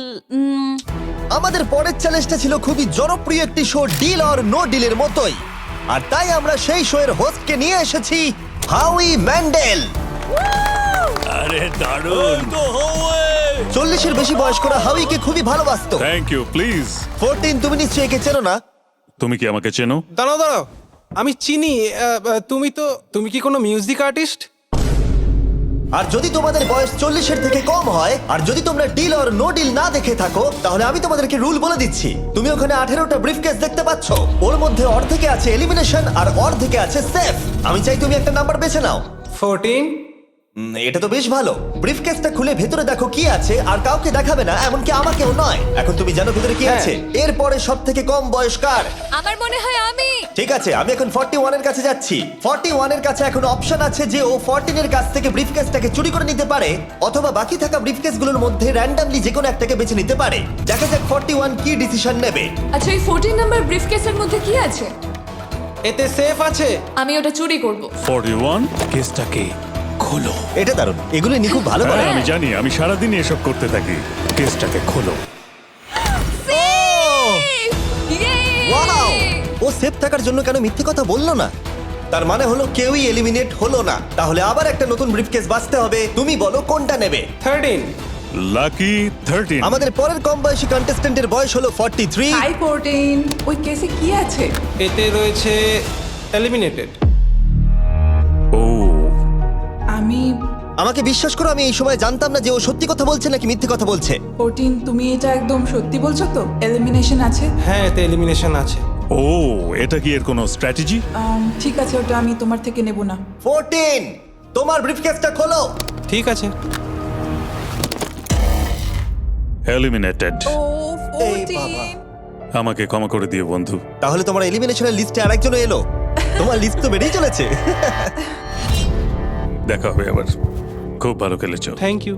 আমাদের পরের চ্যালেঞ্জটা ছিল খুবই জনপ্রিয় একটি শো, ডিল অর নো ডিলের মতোই। আর তাই আমরা সেই শো এর হোস্টকে নিয়ে এসেছি, হাউই ম্যান্ডেল। আরে দারুণ। 40-এর বেশি বয়স্করা হাউইকে খুবই ভালোবাসতো। Thank you, please. 14, তুমি নিশ্চয়ই একে চেনো না? তুমি কি আমাকে চেনো? দাঁড়াও, আমি চিনি। তুমি কি কোনো মিউজিক আর্টিস্ট? আর যদি তোমাদের বয়স 40-এর থেকে কম হয়, আর যদি তোমরা ডিল অর নো ডিল না দেখে থাকো, তাহলে আমি তোমাদেরকে রুল বলে দিচ্ছি। তুমি ওখানে 18টা ব্রিফকেস দেখতে পাচ্ছ, ওর মধ্যে অর্ধেকে আছে এলিমিনেশন আর অর্ধেকে আছে সেফ। আমি চাই তুমি একটা নাম্বার বেছে নাও। 14। এটা তো বেশ ভালো। ব্রিফকেসটা খুলে ভেতরে দেখো কি আছে, আর কাউকে দেখাবে না, এমনকি আমাকেও নয়। এখন তুমি জানো ভেতরে কি আছে। এরপরে সব থেকে কম বয়স কার? আমার মনে হয় আমি। ঠিক আছে, আমি এখন 41-এর কাছে যাচ্ছি। 41-এর কাছে এখন অপশন আছে যে ও 14-এর কাছ থেকে ব্রিফকেসটাকে চুরি করে নিতে পারে, অথবা বাকি থাকা ব্রিফকেসগুলোর মধ্যে র্যান্ডমলি যে কোনো একটাকে বেছে নিতে পারে। দেখা যাক 41 কি ডিসিশন নেবে। আচ্ছা, এই 14 নাম্বার ব্রিফকেসের মধ্যে কি আছে? এতে সেফ আছে। আমি ওটা চুরি করব। 41 কেসটাকে খোলো। এটা দারুণ, এগুলো ইনি খুব ভালো করে। হ্যাঁ, আমি জানি, আমি সারাদিন এসব করতে থাকি। কেসটাকে খোলো। ওয়াও! ও সেফ থাকার জন্য কেন মিথ্যে কথা বললো না? তার মানে হলো কেউই এলিমিনেট হলো না। তাহলে আবার একটা নতুন ব্রিফকেস বাঁচতে হবে। তুমি বলো কোনটা নেবে? 13। লাকি 13। আমাদের পরের কম বয়সী কন্টেস্ট্যান্টের বয়স হলো 43। হাই 14, ওই কেসে কি আছে? এতে রয়েছে এলিমিনেটেড। ও, আমাকে বিশ্বাস করো, আমি এই সময় জানতাম না যে ও সত্যি কথা বলছে নাকি মিথ্যে কথা বলছে। 14, তুমি এটা একদম সত্যি বলছো তো? এলিমিনেশন আছে? হ্যাঁ, এতে এলিমিনেশন আছে। ও, এটা কি এর কোনো স্ট্র্যাটেজি? ঠিক আছে, ওটা আমি তোমার থেকে নেব না। 14, তোমার ব্রিফকেসটা খোলো। ঠিক আছে। এলিমিনেটেড। ও এই বাবা। 14। আমাকে ক্ষমা করে দিও বন্ধু। তাহলে তোমার এলিমিনেশনের লিস্টে আরেকজন এলো। তোমার লিস্ট তো বেড়েই চলেছে। দেখা হবে আবার। খুব ভালো খেলেছো। Thank you.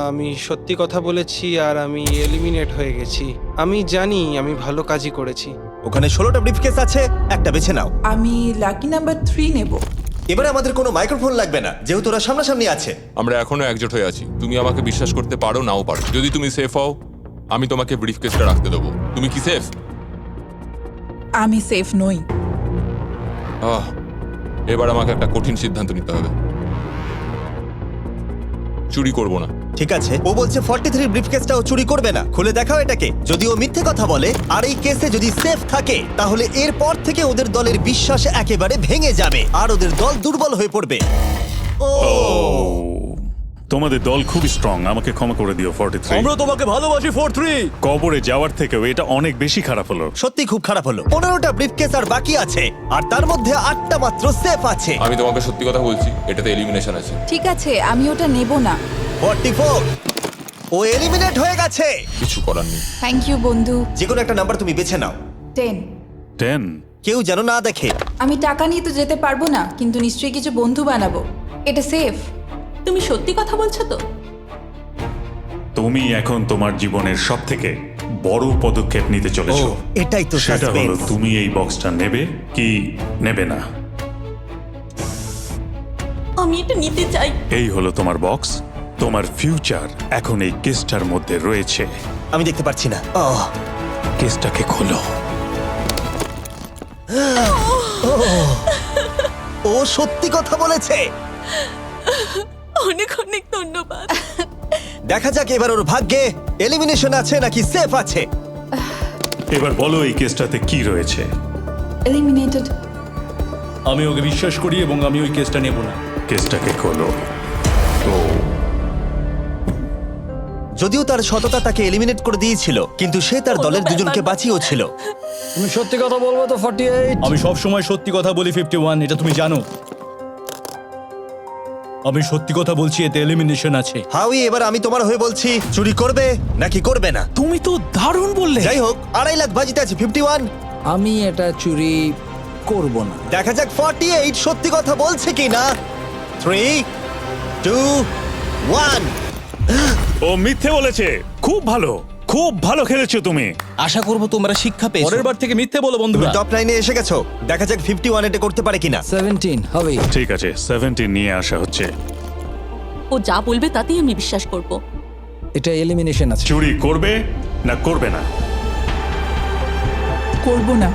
আমি সত্যি কথা বলেছি আর আমি এলিমিনেট হয়ে গেছি। আমি জানি আমি ভালো কাজই করেছি। ওখানে 16টা ব্রিফকেস আছে, একটা বেছে নাও। আমি লাকি নাম্বার 3 নেব। এবারে আমাদের কোনো মাইক্রোফোন লাগবে না, যেহেতু ওরা সামনাসামনি আছে। আমরা এখনো একজোট হয়ে আছি। তুমি আমাকে বিশ্বাস করতে পারো, নাও পারো। যদি তুমি সেফ হও, আমি তোমাকে ব্রিফকেসটা রাখতে দেবো। তুমি কি সেফ? আমি সেফ নই। এবার আমাকে একটা কঠিন সিদ্ধান্ত নিতে হবে। চুরি করব না। ঠিক আছে, ও বলছে 43 ব্রিফকেসটাও চুরি করবে না। খুলে দেখাও এটাকে। যদি ও মিথ্যে কথা বলে আর এই কেসে যদি সেফ থাকে, তাহলে এরপর থেকে ওদের দলের বিশ্বাস একেবারে ভেঙে যাবে আর ওদের দল দুর্বল হয়ে পড়বে। ও, তোমাদের দল খুবই স্ট্রং, আমাকে ক্ষমা করে দিও 43। আমরা তোমাকে ভালোবাসি 43। কবরে যাওয়ার থেকেও এটা অনেক বেশি খারাপ হলো। সত্যি খুব খারাপ হলো। 15টা ব্রিফকেস আর বাকি আছে, আর তার মধ্যে 8টা মাত্র সেফ আছে। আমি তোমাকে সত্যি কথা বলছি, এটাতে এলিমিনেশন আছে। ঠিক আছে, আমি ওটা নেব না। 44, ও এলিমিনেট হয়ে গেছে। কিছু করার নেই। থ্যাংক ইউ বন্ধু। যে কোনো একটা নাম্বার তুমি বেছে নাও। 10। 10। কেউ যেন না দেখে। আমি টাকা নিয়ে তো যেতে পারবো না, কিন্তু নিশ্চয়ই কিছু বন্ধু বানাবো। এটা সেফ। তুমি সত্যি কথা বলছো তো? তুমি এখন তোমার জীবনের সবথেকে বড় পদক্ষেপ নিতে ও চলেছো। এটাই তো সেটা হলো সাসপেন্স। তুমি এই বক্সটা নেবে কি নেবে না। আমি এটা নিতে চাই। এই হলো তোমার বক্স। তোমার ফিউচার এখন এই কেসটার মধ্যে রয়েছে। আমি দেখতে পাচ্ছি না। কেসটাকে খোলো। ও সত্যি কথা বলেছে। অনেক অনেক ধন্যবাদ। দেখা যাক এবার ওর ভাগ্যে এলিমিনেশন আছে নাকি সেফ আছে। এবার বলো এই কেসটাতে কি রয়েছে। এলিমিনেটেড। আমি ওকে বিশ্বাস করি এবং আমি ওই কেসটা নেব না। কেসটাকে খোলো। ও যদিও তার সততা তাকে এলিমিনেট করে দিয়েছিল, কিন্তু সে তার দলের দুজনকে বাঁচিয়েও ছিল। তুমি সত্যি কথা বলবো তো 48? আমি সব সময় সত্যি কথা বলি 51, এটা তুমি জানো। আমি সত্যি কথা বলছি, এতে এলিমিনেশন আছে। হাউই, এবার আমি তোমার হয়ে বলছি, চুরি করবে নাকি করবে না? তুমি তো দারুণ বললে। যাই হোক, 2.5 লাখ বাজিতে আছে 51। আমি এটা চুরি করব না। দেখা যাক 48 সত্যি কথা বলছে কিনা। 3, 2, 1। ও মিথ্যে বলেছে। খুব ভালো, খুব ভালো খেলেছো তুমি। আশা করব তোমরা শিক্ষা পেয়েছো। পরের বার থেকে মিথ্যে বলো তুমি বন্ধুরা। টপ 9 এ এসে গেছো। দেখা যাক 51 এটা করতে পারে কিনা। 17 হবে। ঠিক আছে, 17 নিয়ে আসা হচ্ছে। ও যা বলবে তাতেই আমি বিশ্বাস করব। এটা এলিমিনেশন আছে। চুরি করবে না করবে না? করব না।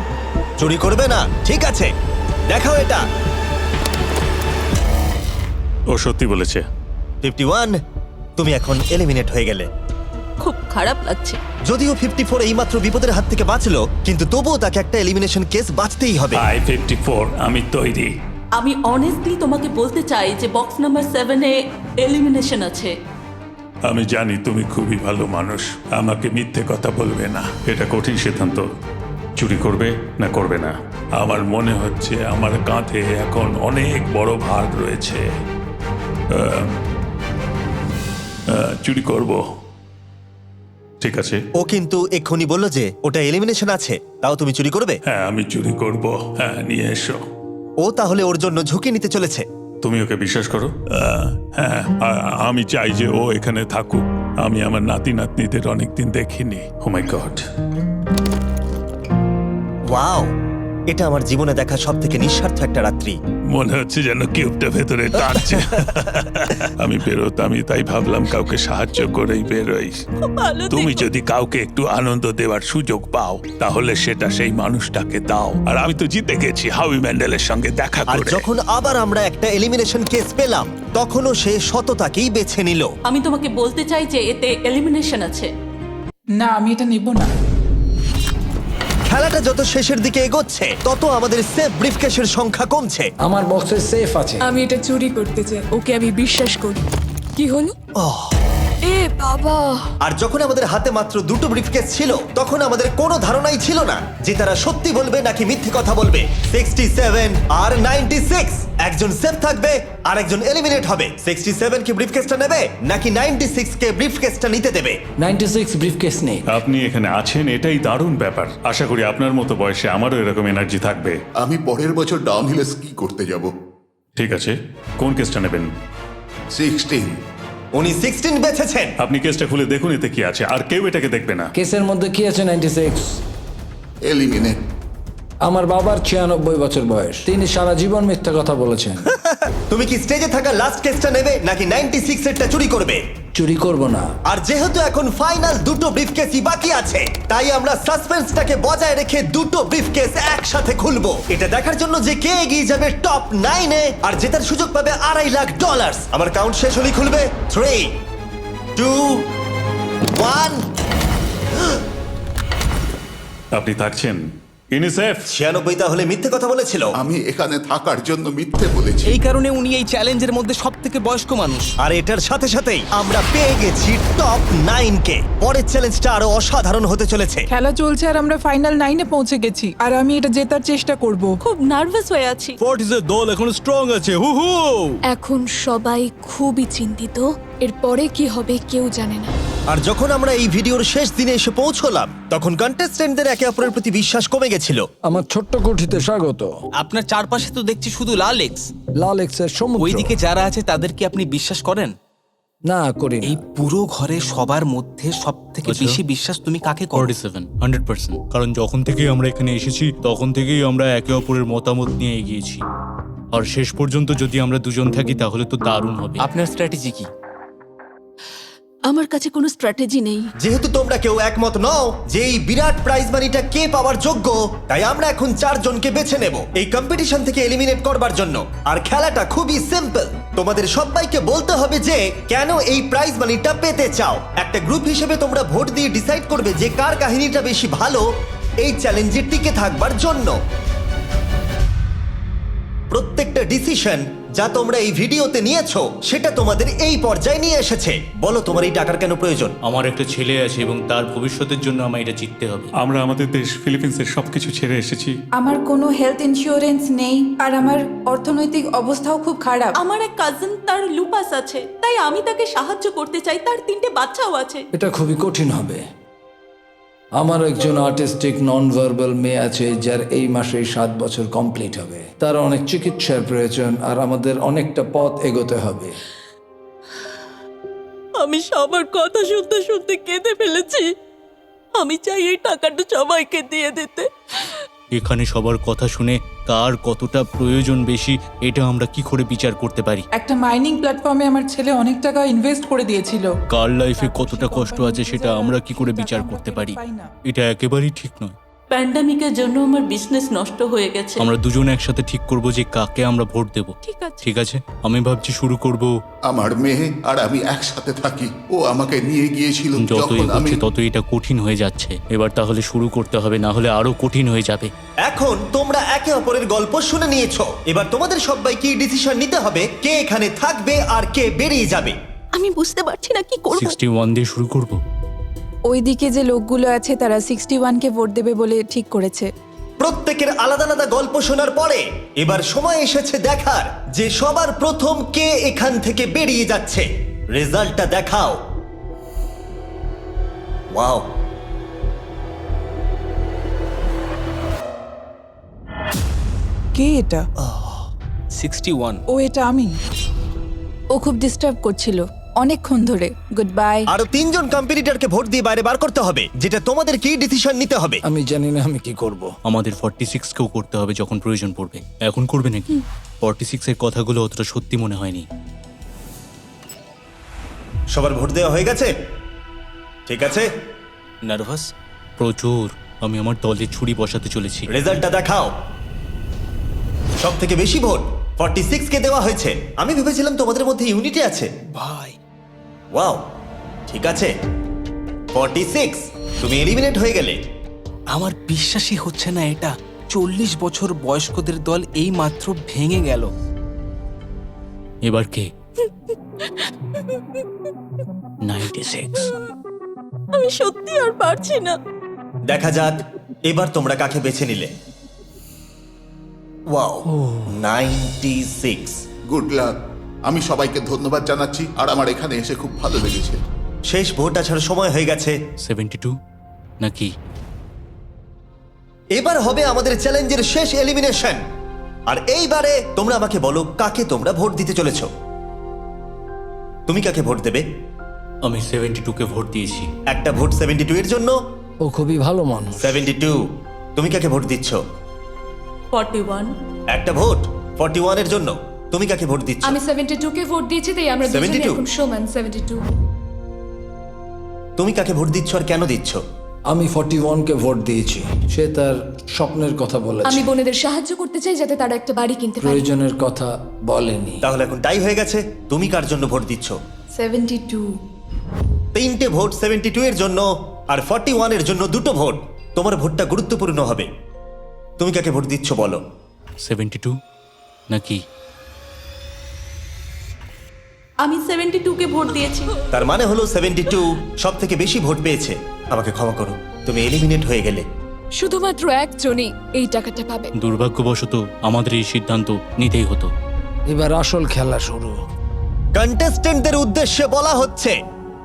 চুরি করবে না? ঠিক আছে, দেখাও এটা। ও সত্যি বলেছে। 51, তুমি এখন এলিমিনেট হয়ে গেলে। খুব খারাপ লাগছে। যদিও 54 এইমাত্র বিপদের হাত থেকে বাঁচলো, কিন্তু তবুও তাকে একটা এলিমিনেশন কেস বাঁচতেই হবে। I-54 আমি তৈরি। আমি অনেস্টলি তোমাকে বলতে চাই যে বক্স নাম্বার 7 এ এলিমিনেশন আছে। আমি জানি তুমি খুবই ভালো মানুষ, আমাকে মিথ্যে কথা বলবে না। এটা কঠিন সিদ্ধান্ত, চুরি করবে না করবে না। আমার মনে হচ্ছে আমার কাঁধে এখন অনেক বড় ভার রয়েছে। চুরি করব। ঠিক আছে। ও কিন্তু এক্ষুনি বললো যে ওটা এলিমিনেশন আছে, তাও তুমি চুরি করবে? হ্যাঁ আমি চুরি করব। হ্যাঁ নিয়ে এসো। ও তাহলে ওর জন্য ঝুঁকি নিতে চলেছে। তুমি ওকে বিশ্বাস করো? হ্যাঁ, আমি চাই যে ও এখানে থাকুক। আমি আমার নাতি নাতনিদের অনেকদিন দেখিনি। ও মাই গড। ওয়াও, এটা আমার জীবনে দেখা সবথেকে নিঃস্বার্থ একটা রাত্রি। মনে হচ্ছে যেন কিউবটা ভেতরে টানছে। আমি বেরোতামই, তাই ভাবলাম কাউকে সাহায্য করেই বেরোই। ভালো তুমি যদি কাউকে একটু আনন্দ দেওয়ার সুযোগ পাও, তাহলে সেটা সেই মানুষটাকে দাও। আর আমি তো জিতে গেছি হাউই ম্যান্ডেলের সঙ্গে দেখা আর করে। যখন আবার আমরা একটা এলিমিনেশন কেস পেলাম, তখনও সে সততাকেই বেছে নিল। আমি তোমাকে বলতে চাই যে এতে এলিমিনেশন আছে। না, আমি এটা নেব না। খেলাটা যত শেষের দিকে এগোচ্ছে, তত আমাদের সেফ ব্রিফকেসের সংখ্যা কমছে। আমার বক্সে সেফ আছে। আমি এটা চুরি করতে চাই। ওকে আমি বিশ্বাস করি। কি হলো? এ বাবা! আর যখন আমাদের হাতে মাত্র 2টো ব্রিফকেস ছিল, তখন আমাদের কোনো ধারণাই ছিল না যে তারা সত্যি বলবে নাকি মিথ্যে কথা বলবে। 67 আর 96, একজন সেফ থাকবে আর একজন এলিমিনেট হবে। 67 কি ব্রিফকেসটা নেবে নাকি 96 কে ব্রিফকেসটা নিতে দেবে? 96 ব্রিফকেস নেই। আপনি এখানে আছেন, এটাই দারুণ ব্যাপার। আশা করি আপনার মতো বয়সে আমারও এরকম এনার্জি থাকবে। আমি পরের বছর ডাউনহিলে স্কি করতে যাব। ঠিক আছে, কোন কেসটা নেবেন? 16। উনি 16 বেছেছেন। আপনি কেসটা খুলে দেখুন এতে কি আছে, আর কেউ এটাকে দেখবে না। কেসের মধ্যে কি আছে? 96। এলিমিনেট। আমার বাবার 96 বছর বয়স। তিনি সারা জীবন মিথ্যা কথা বলেছেন। তুমি কি স্টেজে থাকা লাস্ট কেসটা নেবে নাকি 96 এরটা চুরি করবে? চুরি করব না। আর যেহেতু এখন ফাইনাল 2টো ব্রিফকেসই বাকি আছে, তাই আমরা সাসপেন্সটাকে বজায় রেখে 2টো ব্রিফকেস একসাথে খুলবো। এটা দেখার জন্য যে কে এগিয়ে যাবে টপ 9 এ আর জেতার সুযোগ পাবে $2.5 লাখ। আমার কাউন্ট শেষ হলেই খুলবে। 3, 2, 1। আপনি থাকছেন। ইউনিসেফ 96 তাহলে মিথ্যে কথা বলেছিল। আমি এখানে থাকার জন্য মিথ্যে বলেছি। এই কারণে উনি এই চ্যালেঞ্জের মধ্যে সবথেকে বয়স্ক মানুষ। আর এটার সাথে সাথেই আমরা পেয়ে গেছি টপ 9 কে। পরের চ্যালেঞ্জটা আরো অসাধারণ হতে চলেছে। খেলা চলছে আর আমরা ফাইনাল 9 এ পৌঁছে গেছি, আর আমি এটা জেতার চেষ্টা করব। খুব নার্ভাস হয়ে আছি। 40 এর দল এখন স্ট্রং আছে। হু হু। এখন সবাই খুবই চিন্তিত। এরপরে কি হবে কেউ জানে না। আর যখন আমরা এই ভিডিওর শেষ দিনে এসে পৌঁছলাম, তখন কন্টেস্টেন্টদের একে অপরের প্রতি বিশ্বাস কমে গেছিল। আমার ছোট্ট কুঠিতে স্বাগত। আপনার চারপাশে তো দেখছি শুধু লাল এক্স। লাল এক্সের সমুদ্র। ওইদিকে যারা আছে তাদের কি আপনি বিশ্বাস করেন? না করি এই না। পুরো ঘরে সবার মধ্যে সব থেকে বেশি বিশ্বাস তুমি কাকে করো? 47 100%। কারণ যখন থেকেই আমরা এখানে এসেছি তখন থেকেই আমরা একে অপরের মতামত নিয়ে এগিয়েছি, আর শেষ পর্যন্ত যদি আমরা দুজন থাকি তাহলে তো দারুণ হবে। আপনার স্ট্র্যাটেজি কি? আমার কাছে কোনো স্ট্র্যাটেজি নেই। যেহেতু তোমরা কেউ একমত নও যে এই বিরাট প্রাইজ মানিটা কে পাওয়ার যোগ্য, তাই আমরা এখন 4 জনকে বেছে নেব এই কম্পিটিশন থেকে এলিমিনেট করবার জন্য। আর খেলাটা খুবই সিম্পল, তোমাদের সবাইকে বলতে হবে যে কেন এই প্রাইজ মানিটা পেতে চাও। একটা গ্রুপ হিসেবে তোমরা ভোট দিয়ে ডিসাইড করবে যে কার কাহিনীটা বেশি ভালো এই চ্যালেঞ্জে টিকে থাকবার জন্য। প্রত্যেকটা ডিসিশন যা তোমরা এই ভিডিওতে নিয়েছো সেটা তোমাদের এই পর্যায়ে নিয়ে এসেছে। বলো তোমার এই টাকার কেন প্রয়োজন? আমার একটা ছেলে আছে এবং তার ভবিষ্যতের জন্য আমার এটা জিততে হবে। আমরা আমাদের দেশ ফিলিপিন্সের সবকিছু ছেড়ে এসেছি। আমার কোনো হেলথ ইন্স্যুরেন্স নেই আর আমার অর্থনৈতিক অবস্থাও খুব খারাপ। আমার এক কাজিন, তার লুপাস আছে, তাই আমি তাকে সাহায্য করতে চাই। তার 3টে বাচ্চাও আছে। এটা খুবই কঠিন হবে। আমার একজন আর্টিস্টিক নন ভার্বাল মেয়ে আছে যার এই মাসেই 7 বছর কমপ্লিট হবে। তার অনেক চিকিৎসার প্রয়োজন আর আমাদের অনেকটা পথ এগোতে হবে। আমি সবার কথা শুনতে শুনতে কেঁদে ফেলেছি। আমি চাই এই টাকাটা সবাইকে দিয়ে দিতে। এখানে সবার কথা শুনে কার কতটা প্রয়োজন বেশি এটা আমরা কি করে বিচার করতে পারি? একটা মাইনিং প্ল্যাটফর্মে আমার ছেলে অনেক টাকা ইনভেস্ট করে দিয়েছিল। কার লাইফে কতটা কষ্ট আছে সেটা আমরা কি করে বিচার করতে পারি? এটা একেবারেই ঠিক নয়। প্যান্ডামিকের জন্য আমার বিজনেস নষ্ট হয়ে গেছে। আমরা দুজন একসাথে ঠিক করব যে কাকে আমরা ভোট দেব। ঠিক আছে, আমি ভাবছি শুরু করব। আমার মেয়ে আর আমি একসাথে থাকি, ও আমাকে নিয়ে গিয়েছিল যত যখন আমি এগোচ্ছে তত এটা কঠিন হয়ে যাচ্ছে। এবার তাহলে শুরু করতে হবে, না হলে আরো কঠিন হয়ে যাবে। এখন তোমরা একে অপরের গল্প শুনে নিয়েছো, এবার তোমাদের সবাইকে ডিসিশন নিতে হবে কে এখানে থাকবে আর কে বেরিয়ে যাবে। আমি বুঝতে পারছি না কি করব। 61 দিয়ে শুরু করব। ওইদিকে যে লোকগুলো আছে তারা 61কে ভোট দেবে বলে ঠিক করেছে। প্রত্যেকের আলাদা আলাদা গল্প শোনার পরে এবার সময় এসেছে দেখার যে সবার প্রথম কে এখান থেকে বেরিয়ে যাচ্ছে। রেজাল্টটা দেখাও। ওয়াও, কে এটা? 61। ও এটা আমি। ও খুব ডিস্টার্ব করছিল অনেকক্ষণ ধরে। Good bye. আরো 3 জন কম্পিটিটরকে ভোট দিয়ে বাইরে বার করতে হবে, যেটা তোমাদের কি ডিসিশন নিতে হবে। আমি জানি না আমি কি করব। আমাদের 46 কেও করতে হবে যখন প্রয়োজন পড়বে। এখন করবে নাকি? 46 এর কথাগুলো অতটা সত্যি মনে হয়নি। সবার ভোট দেওয়া হয়ে গেছে? ঠিক আছে। নার্ভাস? প্রচুর। আমি আমার দলে ছুরি বসাতে চলেছি। রেজাল্টটা দেখাও। সব থেকে বেশি ভোট 46 কে দেওয়া হয়েছে। আমি ভেবেছিলাম তোমাদের মধ্যে ইউনিটি আছে। ভাই, ওয়াও, ঠিক আছে। 46, তুমি এলিমিনেট হয়ে গেলে। আমার বিশ্বাসই হচ্ছে না এটা। 40 বছর বয়স্কদের দল এই মাত্র ভেঙে গেল। এবার কে? 96। আমি সত্যি আর পারছি না। দেখা যাক এবার তোমরা কাকে বেছে নিলে। ওয়াও, 96। Good luck. আমি সবাইকে ধন্যবাদ জানাচ্ছি আর আমার এখানে এসে খুব ভালো লেগেছে। শেষ ভোট আসার সময় হয়ে গেছে। 72 নাকি? এবার হবে আমাদের চ্যালেঞ্জের শেষ এলিমিনেশন। আর এইবারে তোমরা আমাকে বলো কাকে তোমরা ভোট দিতে চলেছো। তুমি কাকে ভোট দেবে? আমি 72 কে ভোট দিয়েছি। একটা ভোট 72 এর জন্য। ও খুবই ভালো মানুষ। 72, তুমি কাকে ভোট দিচ্ছ? 41। একটা ভোট 41 এর জন্য। তুমি কাকে ভোট দিচ্ছ? আমি 72কে ভোট দিয়েছি, তাই আমরা দুজনে 72? এখন সমান। 72। তুমি কাকে ভোট দিচ্ছ আর কেন দিচ্ছ? আমি 41কে ভোট দিয়েছি। সে তার স্বপ্নের কথা বলেছে। আমি বোনেদের সাহায্য করতে চাই যাতে তারা একটা বাড়ি কিনতে পারে। প্রয়োজনের কথা বলেনি। তাহলে এখন টাই হয়ে গেছে। তুমি কার জন্য ভোট দিচ্ছ? 72। 3টে ভোট 72 এর জন্য আর 41 এর জন্য 2টো ভোট। তোমার ভোটটা গুরুত্বপূর্ণ হবে। তুমি কাকে ভোট দিচ্ছ বলো। 72 নাকি? আমি 72কে ভোট দিয়েছি। তার মানে হলো 72 সব থেকে বেশি ভোট পেয়েছে। আমাকে ক্ষমা করো, তুমি এলিমিনেট হয়ে গেলে। শুধুমাত্র একজনই এই টাকাটা পাবে। দুর্ভাগ্যবশত আমাদের এই সিদ্ধান্ত নিতেই হতো। এবার আসল খেলা শুরু। কন্টেস্টেন্টদের উদ্দেশ্যে বলা হচ্ছে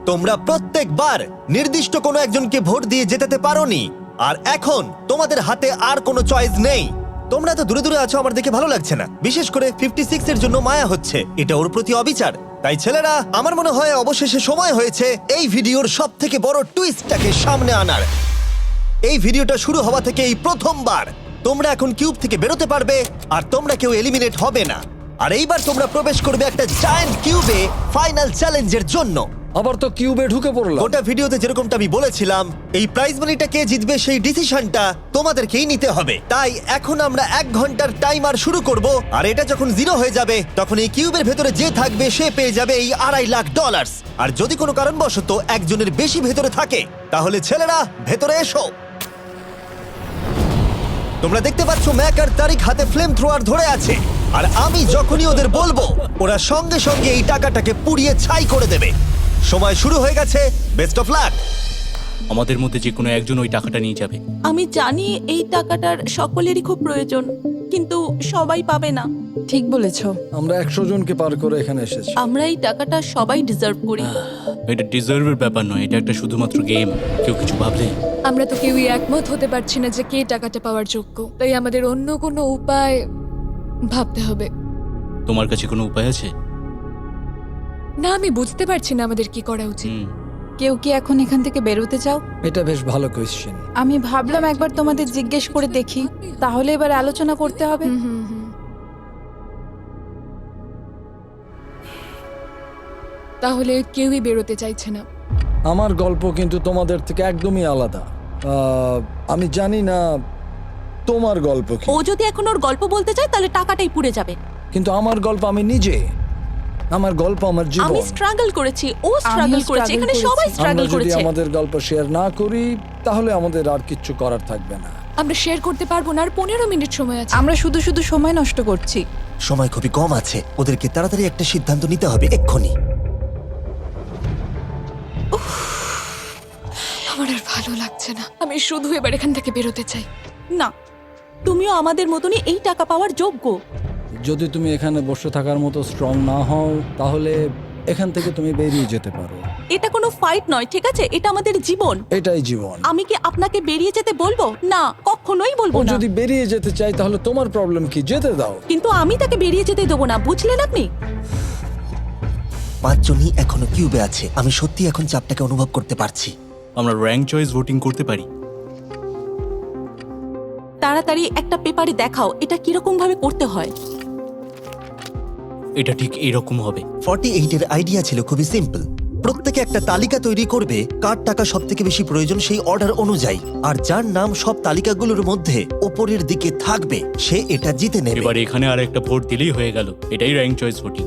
তোমরা প্রত্যেকবার নির্দিষ্ট কোনো একজনকে ভোট দিয়ে জেতাতে পারোনি, আর এখন তোমাদের হাতে আর কোনো চয়েস নেই। তোমরা তো দূরে দূরে আছো, আমার দেখে ভালো লাগছে না। বিশেষ করে 56 এর জন্য মায়া হচ্ছে, এটা ওর প্রতি অবিচার। তাই ছেলেরা, আমার মনে হয় অবশেষে সময় হয়েছে এই ভিডিওর সব থেকে বড় টুইস্টটাকে সামনে আনার। এই ভিডিওটা শুরু হওয়া থেকে এই প্রথমবার তোমরা এখন কিউব থেকে বেরোতে পারবে, আর তোমরা কেউ এলিমিনেট হবে না। আর এইবার তোমরা প্রবেশ করবে একটা জায়ান্ট কিউবে ফাইনাল চ্যালেঞ্জের জন্য। আবার তো কিউবে ঢুকে পড়লাম। গোটা ভিডিওতে যেরকমটা আমি বলেছিলাম, এই প্রাইজ মানিটা কে জিতবে সেই ডিসিশনটা তোমাদেরকেই নিতে হবে। তাই এখন আমরা 1 ঘন্টার টাইমার শুরু করব, আর এটা যখন 0 হয়ে যাবে তখন এই কিউবের ভেতরে যে থাকবে সে পেয়ে যাবে এই $2.5 লাখ। আর যদি কোনো কারণবশত একজনের বেশি ভেতরে থাকে, তাহলে ছেলেরা ভেতরে এসো। তোমরা দেখতে পাচ্ছ ম্যাক আর তারিক হাতে ফ্লেম থ্রোয়ার ধরে আছে, আর আমি যখনই ওদের বলবো ওরা সঙ্গে সঙ্গে এই টাকাটাকে পুড়িয়ে ছাই করে দেবে। সময় শুরু হয়ে গেছে, বেস্ট অফ লাক। আমাদের মধ্যে যে কোনো একজন ওই টাকাটা নিয়ে যাবে। আমি জানি এই টাকাটার সকলেরই খুব প্রয়োজন, কিন্তু সবাই পাবে না। ঠিক বলেছো। আমরা 100 জনকে পার করে এখানে এসেছি। আমরা এই টাকাটা সবাই ডিজার্ভ করি। এটা ডিজার্ভের ব্যাপার নয়, এটা একটা শুধুমাত্র গেম। কেউ কিছু ভাবলে? আমরা তো কেউই একমত হতে পারছি না যে কে টাকাটা পাওয়ার যোগ্য, তাই আমাদের অন্য কোনো উপায় ভাবতে হবে। তোমার কাছে কোনো উপায় আছে? না, আমি বুঝতে পারছি না আমাদের কি করা উচিত। কেউ কি এখন এখান থেকে বেরোতে চাও? এটা বেশ ভালো কোয়েশ্চেন। আমি ভাবলাম একবার তোমাদের জিজ্ঞেস করে দেখি, তাহলে এবার আলোচনা করতে হবে। তাহলে কেউই বেরোতে চাইছে না। আমার গল্প কিন্তু তোমাদের থেকে একদমই আলাদা। আমি জানি না তোমার গল্প কি। ও যদি এখন ওর গল্প বলতে চায় তাহলে টাকাটাই পুড়ে যাবে। কিন্তু আমার গল্প আমি নিজে, আমার গল্প আমার জীবন। আমি স্ট্রাগল করেছি, ও স্ট্রাগল করেছে, এখানে সবাই আমরা স্ট্রাগল যদি করেছে। আমাদের গল্প শেয়ার না করি তাহলে আমাদের আর কিচ্ছু করার থাকবে না। আমরা শেয়ার করতে পারবো না, আর 15 মিনিট সময় আছে। আমরা শুধু শুধু সময় নষ্ট করছি। সময় খুবই কম আছে, ওদেরকে তাড়াতাড়ি একটা সিদ্ধান্ত নিতে হবে এক্ষুনি। আমার আর ভালো লাগছে না, আমি শুধু এবার এখান থেকে বেরোতে চাই। না, তুমিও আমাদের মতনই এই টাকা পাওয়ার যোগ্য। যদি তুমি এখানে বসে থাকার মতো স্ট্রং না হও তাহলে এখান থেকে তুমি বেরিয়ে যেতে পারো। এটা কোনো ফাইট নয়, ঠিক আছে? এটা আমাদের জীবন। এটাই জীবন। আমি কি আপনাকে বেরিয়ে যেতে বলবো? না, কখনোই বলবো ও না। যদি বেরিয়ে যেতে চাই তাহলে তোমার প্রবলেম কি? যেতে দাও। কিন্তু আমি তাকে বেরিয়ে যেতে দেবো না, বুঝলেন আপনি? 5 জনই এখনো কিউবে আছে। আমি সত্যি এখন চাপটাকে অনুভব করতে পারছি। আমরা র্যাঙ্ক চয়েস ভোটিং করতে পারি। তাড়াতাড়ি একটা পেপারে দেখাও এটা কিরকম ভাবে করতে হয়। এটা ঠিক এরকম হবে। 48 এর আইডিয়া ছিল খুবই সিম্পল। প্রত্যেকে একটা তালিকা তৈরি করবে কার টাকা সব থেকে বেশি প্রয়োজন সেই অর্ডার অনুযায়ী, আর যার নাম সব তালিকাগুলোর মধ্যে ওপরের দিকে থাকবে সে এটা জিতে নেবে। এবার এখানে আর একটা ভোট দিলেই হয়ে গেল। এটাই র্যাঙ্ক চয়েস ভোটিং।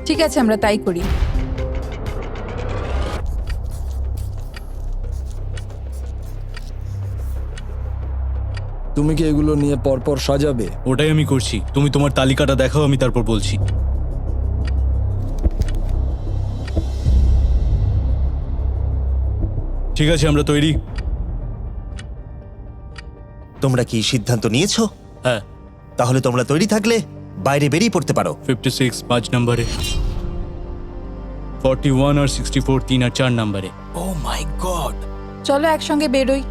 ঠিক আছে, আমরা তাই করি। তুমি কি এগুলো নিয়ে পরপর সাজাবে? ওটাই আমি করছি। তুমি তোমার তালিকাটা দেখাও, আমি তারপর বলছি। ঠিক আছে, আমরা তৈরি। তোমরা কি সিদ্ধান্ত নিয়েছো? হ্যাঁ। তাহলে তোমরা তৈরি থাকলে বাইরে বেরিয়ে পড়তে পারো। 56 5 নম্বরে, 41 আর 64 3 আর 4 নম্বরে। ও মাই গড! চলো একসঙ্গে বেরোই।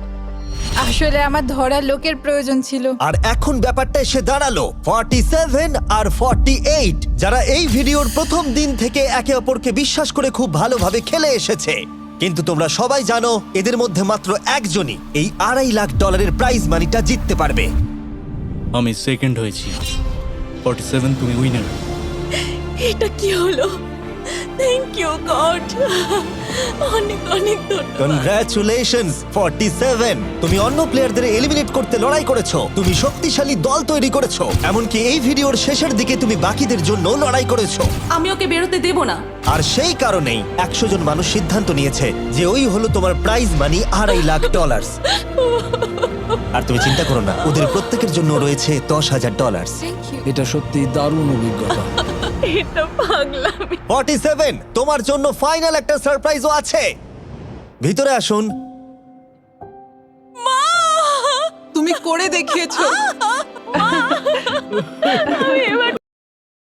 আসলে আমার ধরার লোকের প্রয়োজন ছিল। আর এখন ব্যাপারটা এসে দাঁড়ালো 47 আর 48, যারা এই ভিডিওর প্রথম দিন থেকে একে অপরকে বিশ্বাস করে খুব ভালোভাবে খেলে এসেছে। কিন্তু তোমরা সবাই জানো এদের মধ্যে মাত্র একজনই এই $2.5 লাখ প্রাইজ মানিটা জিততে পারবে। আমি সেকেন্ড হয়েছি। 47 তুমি উইনার। এটা কি হলো? থ্যাংক ইউ গড, অনেক অনেক ধন্যবাদ। কনগ্রাচুলেশনস 47, তুমি অন্য প্লেয়ারদের এলিমিনেট করতে লড়াই করেছো, তুমি শক্তিশালী দল তৈরি করেছো, এমনকি এই ভিডিওর শেষের দিকে তুমি বাকিদের জন্য লড়াই করেছো। আমি ওকে বেরোতে দেব না। আর সেই কারণেই 100 জন মানুষ সিদ্ধান্ত নিয়েছে যে ওই হলো তোমার প্রাইজ মানি $2.5 লাখ। আর তুমি চিন্তা করো না, ওদের প্রত্যেকের জন্য রয়েছে $10,000। এটা সত্যি দারুণ অভিজ্ঞতা। এটা পাগলামি। 47, তোমার জন্য ফাইনাল একটা সারপ্রাইজও আছে। ভিতরে আসুন। তুমি করে দেখিয়েছো। আমি এবার